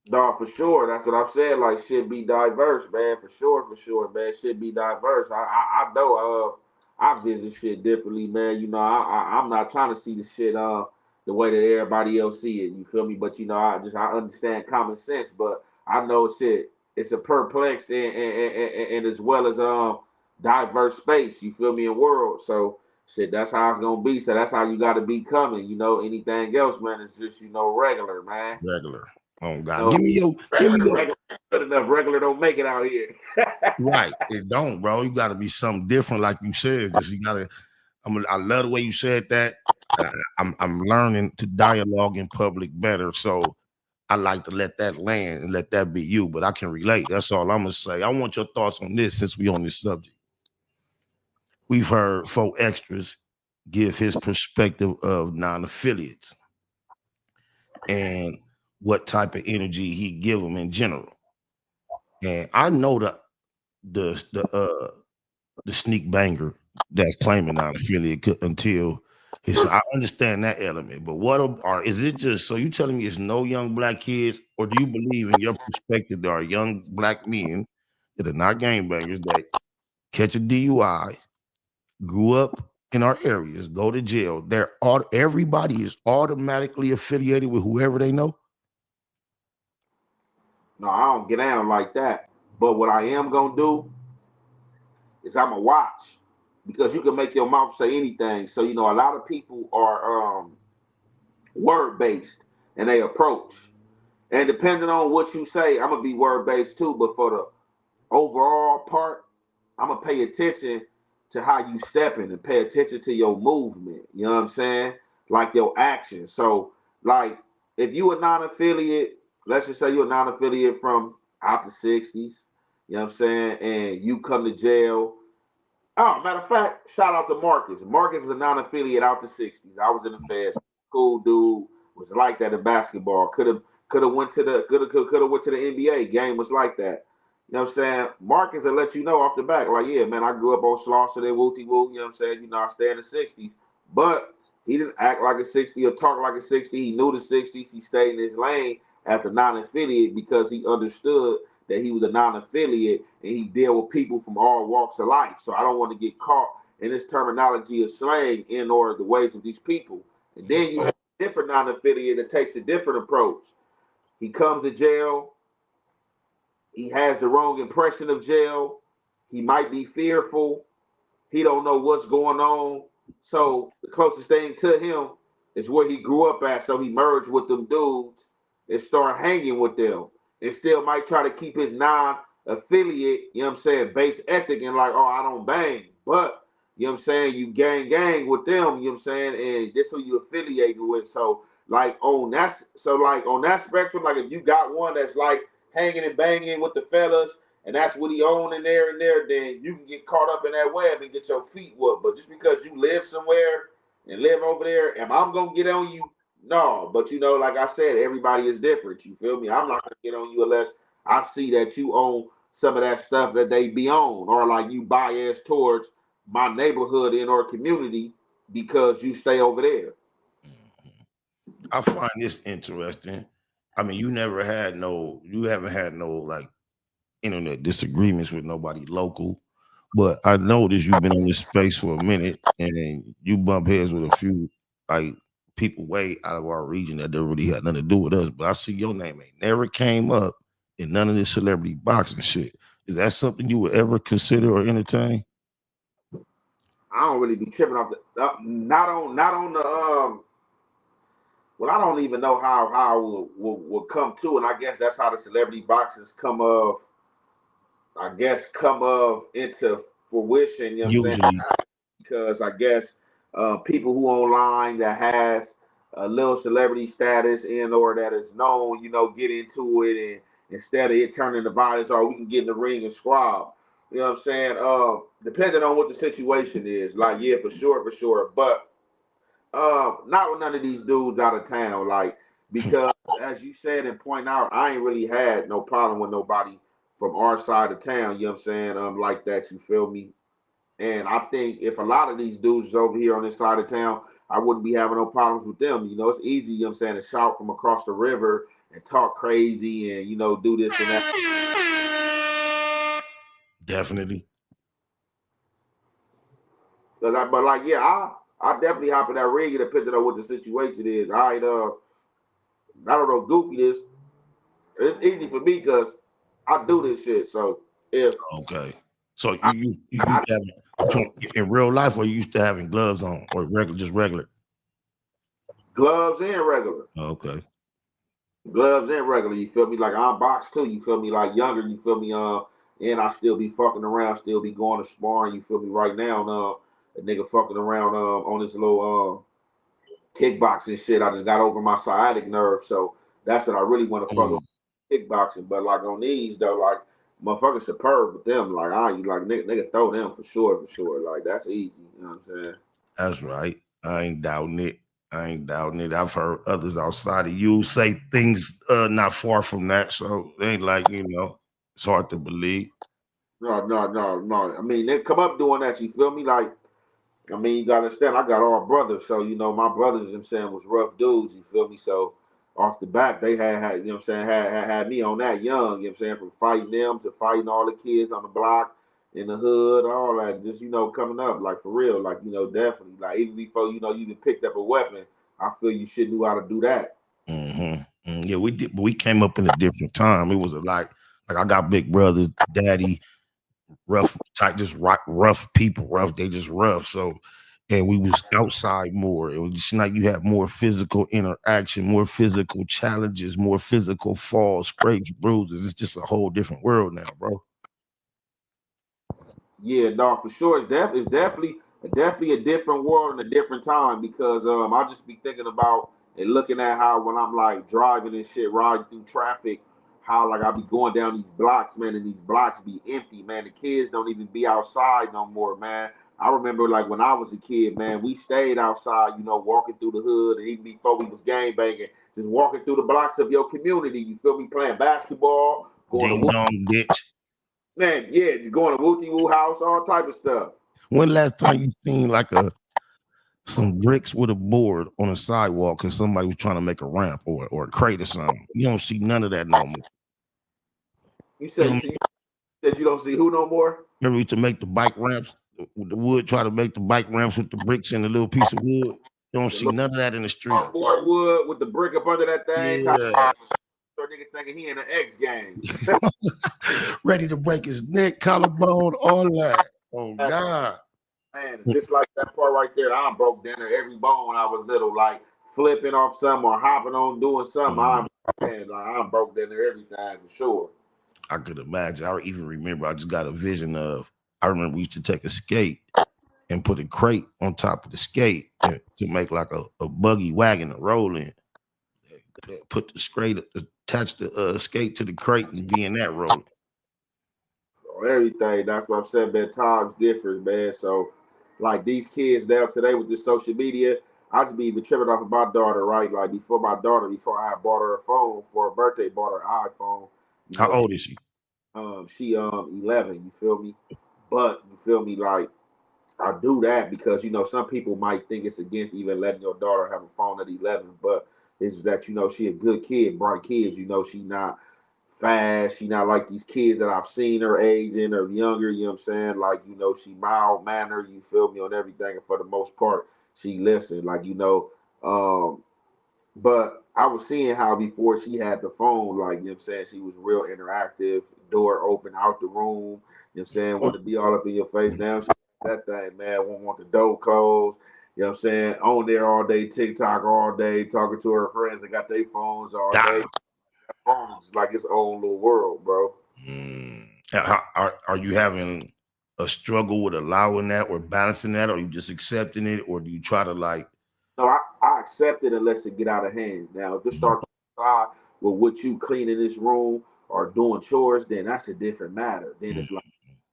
No, for sure. That's what I've said. Like, shit be diverse, man. For sure, man. Shit be diverse. I know. I visit shit differently, man. You know, I'm not trying to see the shit the way that everybody else see it. You feel me? But you know, I understand common sense. But I know shit. It's a perplexed and as well as diverse space. You feel me? In world. So shit, that's how it's gonna be. So that's how you got to be coming. You know, anything else, man, is just regular, man. Regular. Oh God, No, give me your regular, good enough. Regular don't make it out here. right. It don't, bro. You got to be something different, like you said. Just you got to. I love the way you said that. I'm learning to dialogue in public better, so I like to let that land and let that be you. But I can relate. That's all I'm gonna say. I want your thoughts on this since we on this subject. We've heard 4Extras give his perspective of non-affiliates and what type of energy he give them in general. And I know the sneak banger that's claiming non-affiliate until his. I understand that element, but is it just so you telling me it's no young black kids, or do you believe in your perspective there are young black men that are not gangbangers that catch a DUI, grew up in our areas, go to jail? Everybody is automatically affiliated with whoever they know. No, I don't get down like that. But what I am gonna do is I'm gonna watch because you can make your mouth say anything. So you know, a lot of people are word based and they approach. And depending on what you say, I'm gonna be word based too. But for the overall part, I'm gonna pay attention to how you stepping and pay attention to your movement. You know what I'm saying? Like your action. So, like, if you a non-affiliate, let's just say you're a non-affiliate from out the '60s. You know what I'm saying? And you come to jail. Oh, matter of fact, shout out to Marcus. Marcus was a non-affiliate out the '60s. I was in the feds. Cool dude. Was like that in basketball. Could have went to the NBA. Game was like that. You know what I'm saying? Marcus will let you know off the back, like, yeah, man, I grew up on Slauson and Wooty Woo. You know what I'm saying? You know, I stay in the '60s, but he didn't act like a '60 or talk like a '60. He knew the '60s. He stayed in his lane as a non-affiliate because he understood that he was a non-affiliate and he deal with people from all walks of life. So I don't want to get caught in this terminology of slang in or the ways of these people. And then you have a different non-affiliate that takes a different approach. He comes to jail. He has the wrong impression of jail. He might be fearful. He don't know what's going on. So the closest thing to him is where he grew up at. So he merged with them dudes and started hanging with them. And still might try to keep his non-affiliate, you know what I'm saying, base ethic and like, oh, I don't bang. But, you know what I'm saying, you gang with them, you know what I'm saying, and this who you affiliated with. So like on that spectrum, like if you got one that's like hanging and banging with the fellas, and that's what he own in there and there, then you can get caught up in that web and get your feet whooped. But just because you live somewhere and live over there, am I gonna get on you? No. But you know, like I said, everybody is different. You feel me? I'm not gonna get on you unless I see that you own some of that stuff that they be on, or like you bias towards my neighborhood in our community because you stay over there. I find this interesting. I mean, you haven't had no like internet disagreements with nobody local, but I noticed you've been on this space for a minute and you bump heads with a few like people way out of our region that don't really have nothing to do with us. But I see your name ain't never came up in none of this celebrity boxing shit. Is that something you would ever consider or entertain? I don't really be tripping off the not on the well, I don't even know how it will come to, and I guess that's how the celebrity boxes come of into fruition. You know what I'm saying? Usually, Because I guess people who online that has a little celebrity status and or that is known, you know, get into it, and instead of it turning the violence, or we can get in the ring and squab. You know what I'm saying? Depending on what the situation is, like yeah, for sure. But not with none of these dudes out of town, like because as you said and point out, I ain't really had no problem with nobody from our side of town. You know what I'm saying? Like that. You feel me? And I think if a lot of these dudes is over here on this side of town, I wouldn't be having no problems with them. You know, it's easy, you know what I'm saying, to shout from across the river and talk crazy and, you know, do this and that. Definitely. But like, yeah, I definitely hop in that rig depending on what the situation is. I don't know, goofy this. It's easy for me because I do this shit. So if Okay. So I, you I used to having in real life, or you used to having gloves on, or regular, just regular? gloves and regular. Okay. Gloves and regular, you feel me? Like I'm boxed too, you feel me? Like younger, you feel me? And I still be fucking around, still be going to sparring, you feel me? Right now, a nigga fucking around on this little kickboxing shit. I just got over my sciatic nerve, so that's what I really want to fuck with kickboxing. But like on these though, like motherfuckers superb with them. Like I like nigga throw them for sure, for sure. Like that's easy, you know what I'm saying? That's right. I ain't doubting it. I ain't doubting it. I've heard others outside of you say things not far from that. So it ain't like, it's hard to believe. No, no, no, no. I mean, they come up doing that. You feel me? Like I mean, you gotta understand, I got all brothers, so you know my brothers, you know what I'm saying, was rough dudes, you feel me? So off the back, they had you know what I'm saying, had me on that young, you know what I'm saying, from fighting them to fighting all the kids on the block, in the hood, all that, just, you know, coming up, like for real, like, you know, definitely. Like even before, you know, you even picked up a weapon, I feel you should knew how to do that. Yeah, we did, but we came up in a different time. It was like I got big brothers, daddy, rough type, just rough people, rough. They just rough. So, and we was outside more. It was just like you have more physical interaction, more physical challenges, more physical falls, scrapes, bruises. It's just a whole different world now, bro. Yeah, no, for sure. It's definitely a different world and a different time because I just be thinking about and looking at how when I'm like driving and shit, riding through traffic, how like I be going down these blocks, man, and these blocks be empty, man. The kids don't even be outside no more, man. I remember like when I was a kid, man, we stayed outside, you know, walking through the hood, and even before we was gang banging, just walking through the blocks of your community. You feel me? Playing basketball, going Ding to dong ditch. man, yeah, just going to Wooty Woo house, all type of stuff. When last time you seen like some bricks with a board on a sidewalk because somebody was trying to make a ramp or a crate or something? You don't see none of that no more. You You know said you said you don't see who no more? Remember, we used to make the bike ramps with the wood, try to make the bike ramps with the bricks and the little piece of wood. You don't The see little none of that in the street. cardboard wood with the brick up under that thing. Yeah. So nigga thinking he in the X game. Ready to break his neck, collarbone, all that. Oh, God. Man, just like that part right there, I broke down there every bone when I was little, like flipping off something or hopping on doing something. I broke down there everything for sure. I could imagine. I even remember, I just got a vision I remember we used to take a skate and put a crate on top of the skate to make like a buggy wagon to roll in. Put the skate, attach the skate to the crate and be in that rolling. Everything. That's what I'm saying, man. Times different, man. So, like these kids now today with this social media, I just be even tripping off of my daughter, right? Like before I bought her a phone for her birthday, bought her an iPhone. You How know, old is she? she 11. You feel me? But you feel me? Like I do that because you know some people might think it's against even letting your daughter have a phone at 11, but it's that you know she a good kid, bright kid. You know she not fast. She not like these kids that I've seen her age in or younger, you know what I'm saying? Like, you know, she mild mannered, you feel me, on everything. And for the most part, she listened. Like, you know, but I was seeing how before she had the phone, like, you know what I'm saying, she was real interactive, door open out the room, you know what I'm saying, want to be all up in your face. Now she that thing, man, won't want the door closed. You know what I'm saying? On there all day, TikTok all day, talking to her friends that got their phones all day. Ah. It's like its own little world, bro. Are you having a struggle with allowing that or balancing that, or you just accepting it, or do you try to like? No, I accept it unless it get out of hand. Now, if it start outside with what you cleaning this room or doing chores, then that's a different matter. Then it's like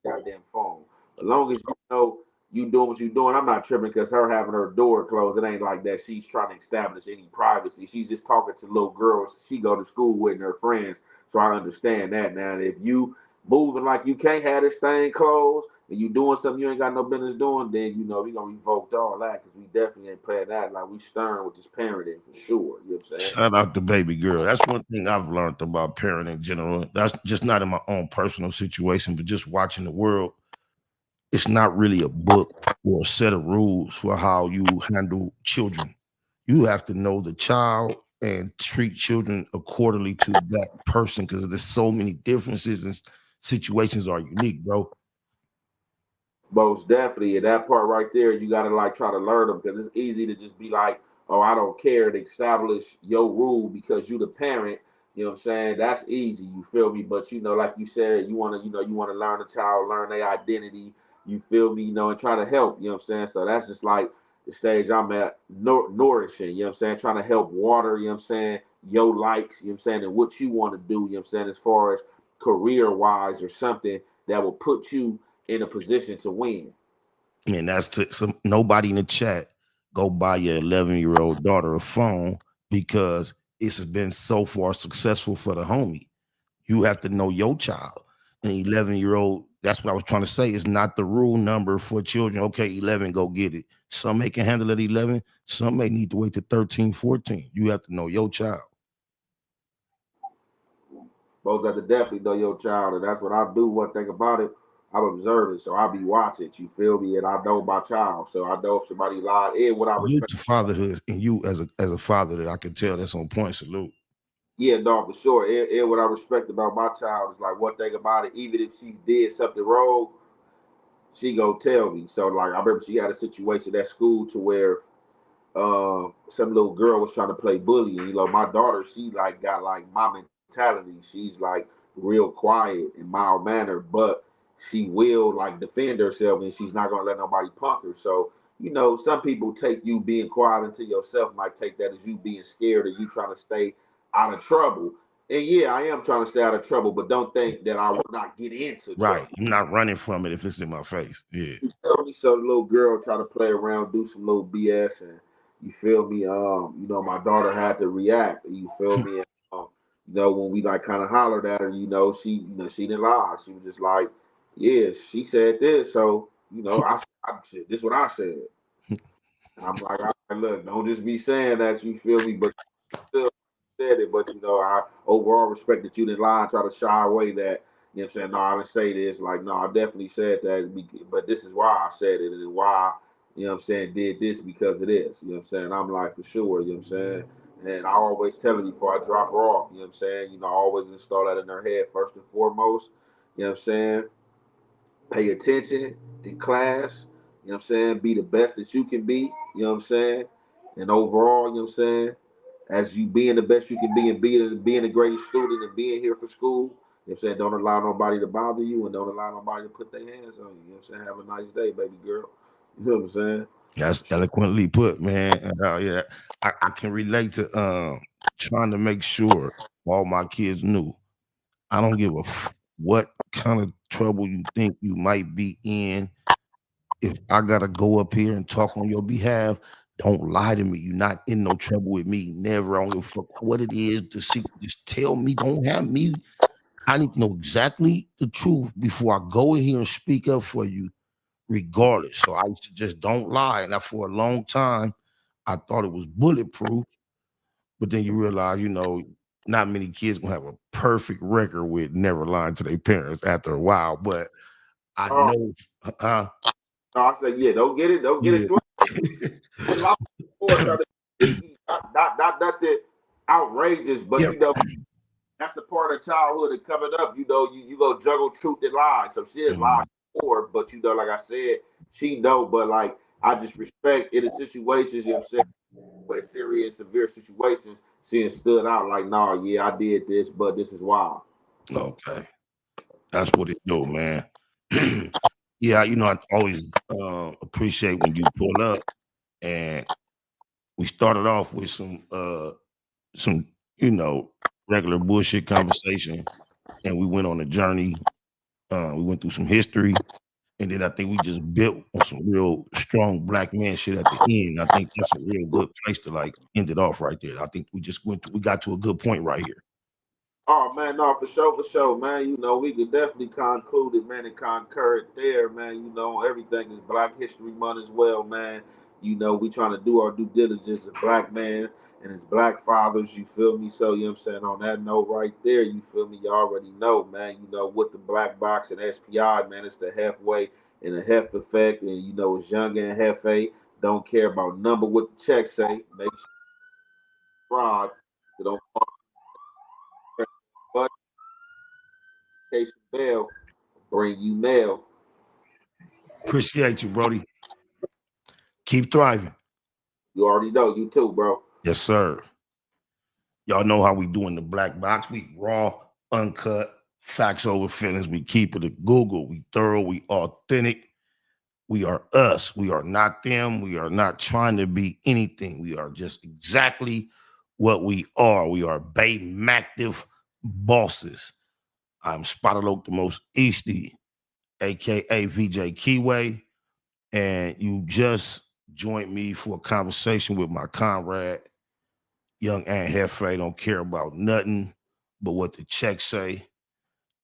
goddamn phone. As long as you know you doing what you doing, I'm not tripping because her having her door closed, it ain't like that. She's trying to establish any privacy. She's just talking to little girls she go to school with and her friends. So I understand that now. And if you moving like you can't have this thing closed, and you doing something you ain't got no business doing, then you know we gonna revoke all that because we definitely ain't playing that. Like we stern with this parenting for sure. You know what I'm saying? Shout out to baby girl. That's one thing I've learned about parenting in general. That's just not in my own personal situation, but just watching the world. It's not really a book or a set of rules for how you handle children. You have to know the child and treat children accordingly to that person because there's so many differences and situations are unique, bro. Most definitely. And that part right there, you gotta like try to learn them because it's easy to just be like, oh, I don't care and establish your rule because you the parent. You know what I'm saying? That's easy, you feel me? But you know, like you said, you wanna learn the child, learn their identity, you feel me, and try to help, you know what I'm saying? So that's just like the stage I'm at, nourishing, you know what I'm saying? Trying to help water, you know what I'm saying, your likes, you know what I'm saying, and what you want to do, you know what I'm saying, as far as career wise or something that will put you in a position to win. And that's to some nobody in the chat go buy your 11-year-old daughter a phone because it's been so far successful for the homie. You have to know your child. An 11-year-old, that's what I was trying to say, is not the rule number for children. Okay, 11, go get it. Some may can handle it 11. Some may need to wait to 13, 14. You have to know your child. Both got to definitely know your child, and that's what I do. One thing about it, I'm observing, so I be watching. You feel me? And I know my child, so I know if somebody lied. And what I Salute respect. to fatherhood, and you as a father that I can tell that's on point. Salute. Yeah, no, for sure. And what I respect about my child is like one thing about it. Even if she did something wrong, she go tell me. So like I remember she had a situation at school to where some little girl was trying to play bully, and my daughter, she like got like my mentality. She's like real quiet and mild mannered, but she will like defend herself, and she's not gonna let nobody punk her. So some people take you being quiet into yourself might take that as you being scared or you trying to stay out of trouble. And yeah, I am trying to stay out of trouble, but don't think that I will not get into Right. trouble. I'm not running from it if it's in my face. Yeah. You feel me? So the little girl try to play around, do some little BS, and you feel me? My daughter had to react. You feel me? And, when we like kind of hollered at her, she didn't lie. She was just like, "Yeah, she said this." So I said, "This is what I said." And I'm like, "All right, look, don't just be saying that." You feel me? But still said it, but I overall respect that you didn't lie and try to shy away that, I'm saying? No, I didn't say this. Like, no, I definitely said that, but this is why I said it and why, I'm saying, did this because of this. You know what I'm saying? I'm like, for sure, you know what I'm saying? And I always tell her before I drop her off, you know what I'm saying? I always install that in her head first and foremost. You know what I'm saying? Pay attention in class. You know what I'm saying? Be the best that you can be. You know what I'm saying? And overall, you know what I'm saying? As you being the best you can be and being a great student and being here for school, you know what I'm saying? Don't allow nobody to bother you and don't allow nobody to put their hands on you. You know what I'm saying? Have a nice day, baby girl. You know what I'm saying? That's eloquently put, man. And, yeah, I can relate to trying to make sure all my kids knew. I don't give a what kind of trouble you think you might be in. If I gotta go up here and talk on your behalf, don't lie to me. You're not in no trouble with me. Never. I don't give a fuck what it is. Just tell me. Don't have me. I need to know exactly the truth before I go in here and speak up for you, regardless. So I used to just don't lie. And for a long time, I thought it was bulletproof. But then you realize, not many kids gonna have a perfect record with never lying to their parents after a while. But I Oh, know, no, I said, yeah, don't get yeah, it twisted. A lot of people try to not nothing outrageous, but yeah, that's a part of childhood and coming up. You go juggle truth and lies. So she had lied mhm. before, but like I said, she know. But like I just respect in the situations. You know what I'm saying? But serious, severe situations, she stood out like, nah, yeah, I did this, but this is why. Okay, that's what it do, man. Yeah, I always appreciate when you pull up, and we started off with some regular bullshit conversation, and we went on a journey. We went through some history, and then I think we just built on some real strong black man shit at the end. I think that's a real good place to like end it off right there. I think we just we got to a good point right here. Oh man, no, for sure, man. You know, we could definitely conclude it, man, and concur it there, man. You know, everything is Black History Month as well, man. You know, we trying to do our due diligence as black man and as black fathers, you feel me? So, you know what I'm saying? On that note right there, you feel me? You already know, man. You know, with the Black Box and SPI, man, it's the halfway and the hef effect. And, you know, it's young and hefe. Don't care about number what the check say. Make sure fraud. So don't but case bail, bring you mail. Appreciate you, Brody. Keep thriving. You already know. You too, bro. Yes, sir. Y'all know how we do in the Black Box. We raw, uncut, facts over feelings. We keep it at Google. We thorough. We authentic. We are us. We are not them. We are not trying to be anything. We are just exactly what we are. We are Baymaactive bosses. I'm Spotted Oak the Most Easty, a.k.a. VJ Keyway. And you just joined me for a conversation with my comrade, Young and Jefe. Don't care about nothing but what the checks say.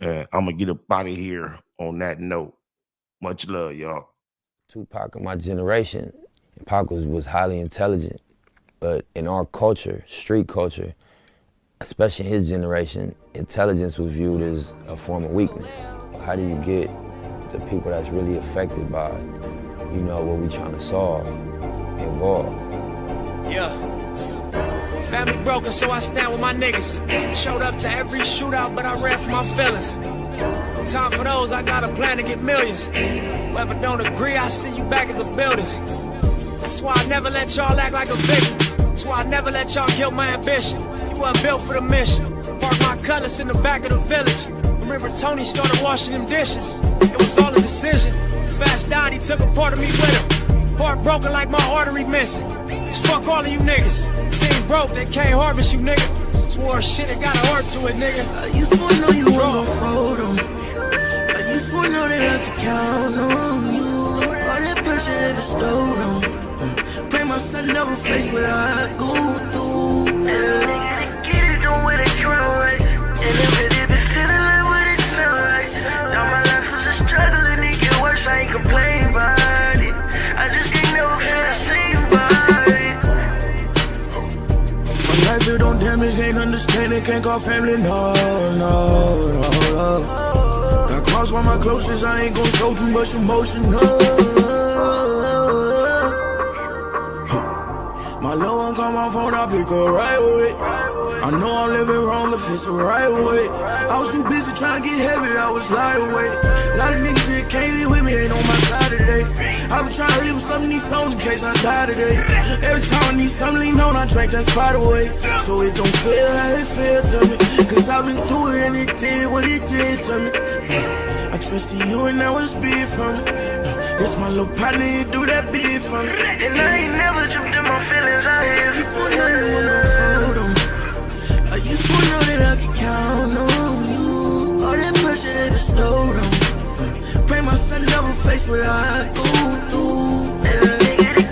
And I'm going to get up out of here on that note. Much love, y'all. Tupac of my generation, Pac was highly intelligent, but in our culture, street culture, especially in his generation, intelligence was viewed as a form of weakness. How do you get the people that's really affected by, you know, what we trying to solve involved? Yeah. Family broken, so I stand with my niggas. Showed up to every shootout, but I ran for my feelings. No time for those, I got a plan to get millions. Whoever don't agree, I see you back at the buildings. That's why I never let y'all act like a victim. That's why I never let y'all kill my ambition. You wasn't built for the mission. Park my cutlass in the back of the village. Remember Tony started washing them dishes. It was all a decision. Fast died, he took a part of me with him. Heart broken like my artery missing. So fuck all of you niggas. Team broke, they can't harvest you, nigga. Swore shit, it got a heart to it, nigga. I used to know you were gon' fold 'em. I used to know that I could count on you. All that pressure they bestowed on. Pray my son never face what I go through. Yeah. Get it, don't wear the crown right. And if it be feeling like what it sound like. Now my life was a struggle and it get worse, I ain't complain about it. I just can't never feel the same about it. My life built on damage, ain't understanding, can't call family, no. Got crossed by my closest, I ain't gon' show too much emotion, no. My low one call my phone, I pick her right away. I know I'm living wrong if it's the right way. I was too busy trying to get heavy, I was lightweight. A lot of niggas that came in with me ain't on my side today. I been trying to leave with some of these songs in case I die today. Every time I need something lean on, I drink that spot away. So it don't feel like it feels to me. Cause I've been through it and it did what it did to me. I trusted you and that was big for me. This my little partner, you do that big for me. And I ain't never jumped in my feelings, I have. You wanna know you wanna fold 'em. I used to know that I could count on you. All that pressure they bestowed on. Pray my son never face what I go through. Yeah.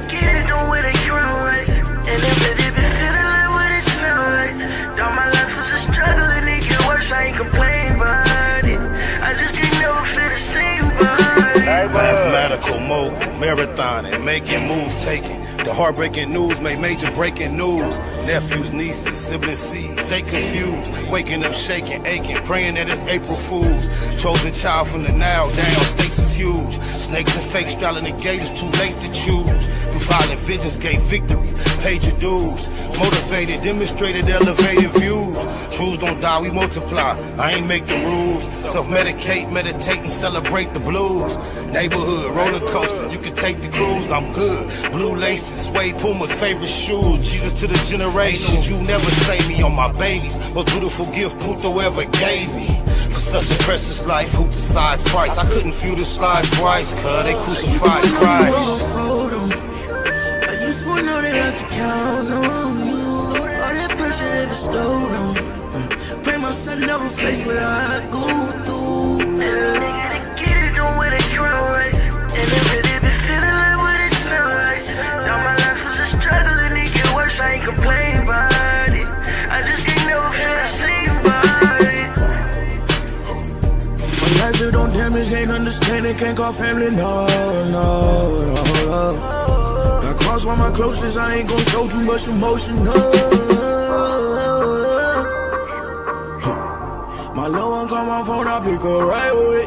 Get it, don't wear the crown right. And if it be feeling like what it sound like. All my life was a struggle and it get worse, I ain't complain about it. I just can't never feel the same about it. Mathematical mogul, marathoning, making moves, taking the heartbreaking news, make major breaking news. Nephews, nieces, siblings, seeds, stay confused. Waking up, shaking, aching, praying that it's April Fools. Chosen child from the now down, stakes is huge. Snakes and fakes straddling the gate, it's too late to choose. Through violent visions, gave victory, paid your dues. Motivated, demonstrated, elevated views. Truths don't die, we multiply. I ain't make the rules. Self-medicate, meditate, and celebrate the blues. Neighborhood, roller coaster, you can take the cruise, I'm good. Blue laces, suede Puma's favorite shoes. Jesus to the generations, you never save me on my babies. Most beautiful gift Pluto ever gave me. For such a precious life, who decides price? I couldn't feel the slides twice, cause they crucified Christ. I used to know that I could count on you. All that pressure they bestowed on. Pray my son never face what I go through. Yeah. Get it, don't wear the crown right. And if it be feeling like what it sound like. Now my life was a struggle and it get worse, I ain't complain about it. I just can't never feel the same about it. Life it don't damage, can't understand it, can't call family, no. Got crossed by my closest, I ain't gon' show too much emotion, no. My little one call my phone, I pick her right away.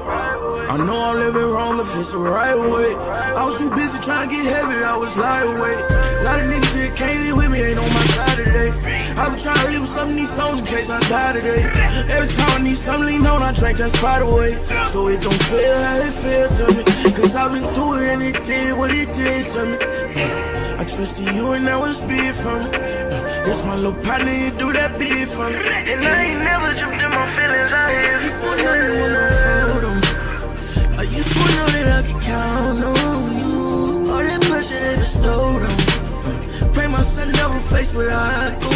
I know I'm living wrong if it's the right way. I was too busy trying to get heavy, I was lightweight. A lot of niggas that came in with me ain't on my side today. I been trying to live with some of these songs in case I die today. Every time I need something lean on, I drink that spot away. So it don't feel how it feels to me, cause I've been through it and it did what it did to me. I trusted you and that was big for me. This my little partner, you do that big for me. And I ain't never jumped in my feelings, I hear you for nothing when I'm photo. I used to know that I could count on you. All that pressure that bestowed on. Pray my son never face what I go